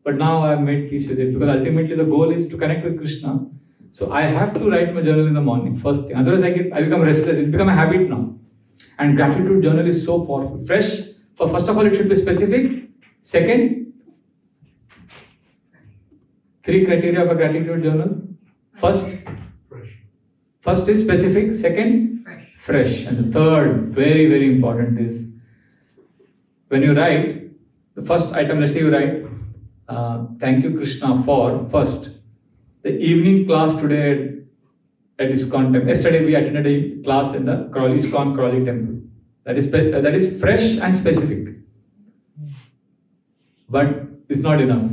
But now I've made peace with it because ultimately the goal is to connect with Krishna. So I have to write my journal in the morning, first thing. Otherwise I become restless. It becomes a habit now. And gratitude journal is so powerful. Fresh. First of all, it should be specific. Second, 3 criteria of a gratitude journal. First is specific. Second, fresh. And the third, very, very important is when you write, the first item, let's say you write, thank you Krishna for first, the evening class today at ISKCON temple. Yesterday we attended a class in the ISKCON Crawley temple. That is fresh and specific. But it's not enough.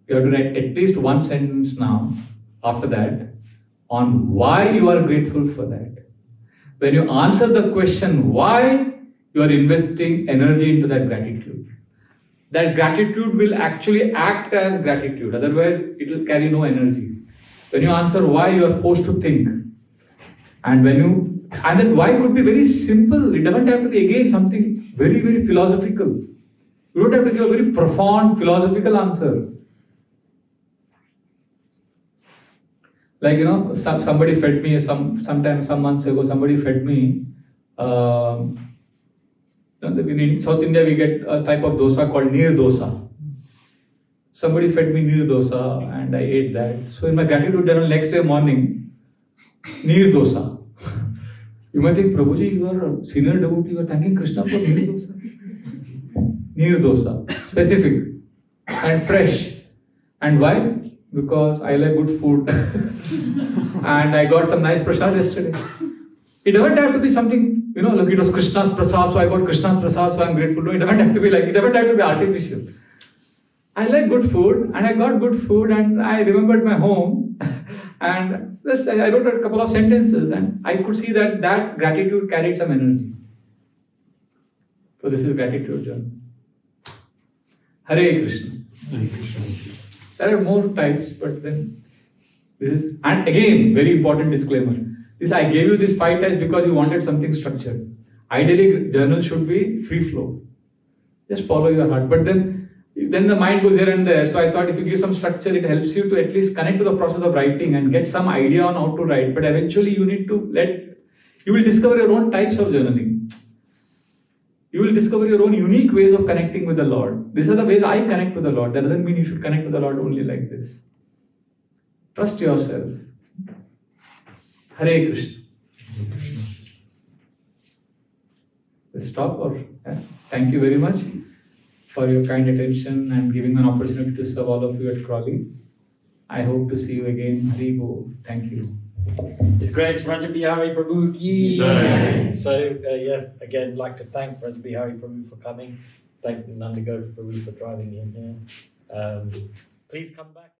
You have to write at least one sentence now, after that, on why you are grateful for that. When you answer the question why, you are investing energy into that gratitude. That gratitude will actually act as gratitude, otherwise it will carry no energy. When you answer why, you are forced to think. And that why could be very simple. It doesn't have to be again something very, very philosophical. You don't have to give a very profound philosophical answer. Like, somebody fed me some months ago, somebody fed me, in South India we get a type of dosa called neer dosa. Somebody fed me neer dosa and I ate that. So in my gratitude journal next day morning, neer dosa. You might think, Prabhuji, you are a senior devotee, you are thanking Krishna for neer dosa. Neer dosa, specific and fresh. And why? Because I like good food. And I got some nice prasad yesterday. It doesn't have to be something, like it was Krishna's prasad, so I got Krishna's prasad, so I'm grateful. No, it doesn't have to be like, it doesn't have to be artificial. I like good food, and I got good food, and I remembered my home, and I wrote a couple of sentences, and I could see that gratitude carried some energy. So this is gratitude journal. Hare Krishna. Hare Krishna. There are more types, but then this is, and again, very important disclaimer. I gave you these 5 types because you wanted something structured. Ideally, journal should be free flow. Just follow your heart. But then the mind goes here and there. So I thought if you give some structure, it helps you to at least connect to the process of writing and get some idea on how to write. But eventually you need to you will discover your own types of journaling. You will discover your own unique ways of connecting with the Lord. These are the ways I connect with the Lord. That doesn't mean you should connect with the Lord only like this. Trust yourself. Hare Krishna. Let's stop thank you very much for your kind attention and giving me an opportunity to serve all of you at Crawley. I hope to see you again. Hari Bo. Thank you. His Grace Vraja Bihari Prabhu ki jai. So again, I'd like to thank Vraja Bihari Prabhu for coming. Thank Nandagopa Prabhu for driving him here. Please come back.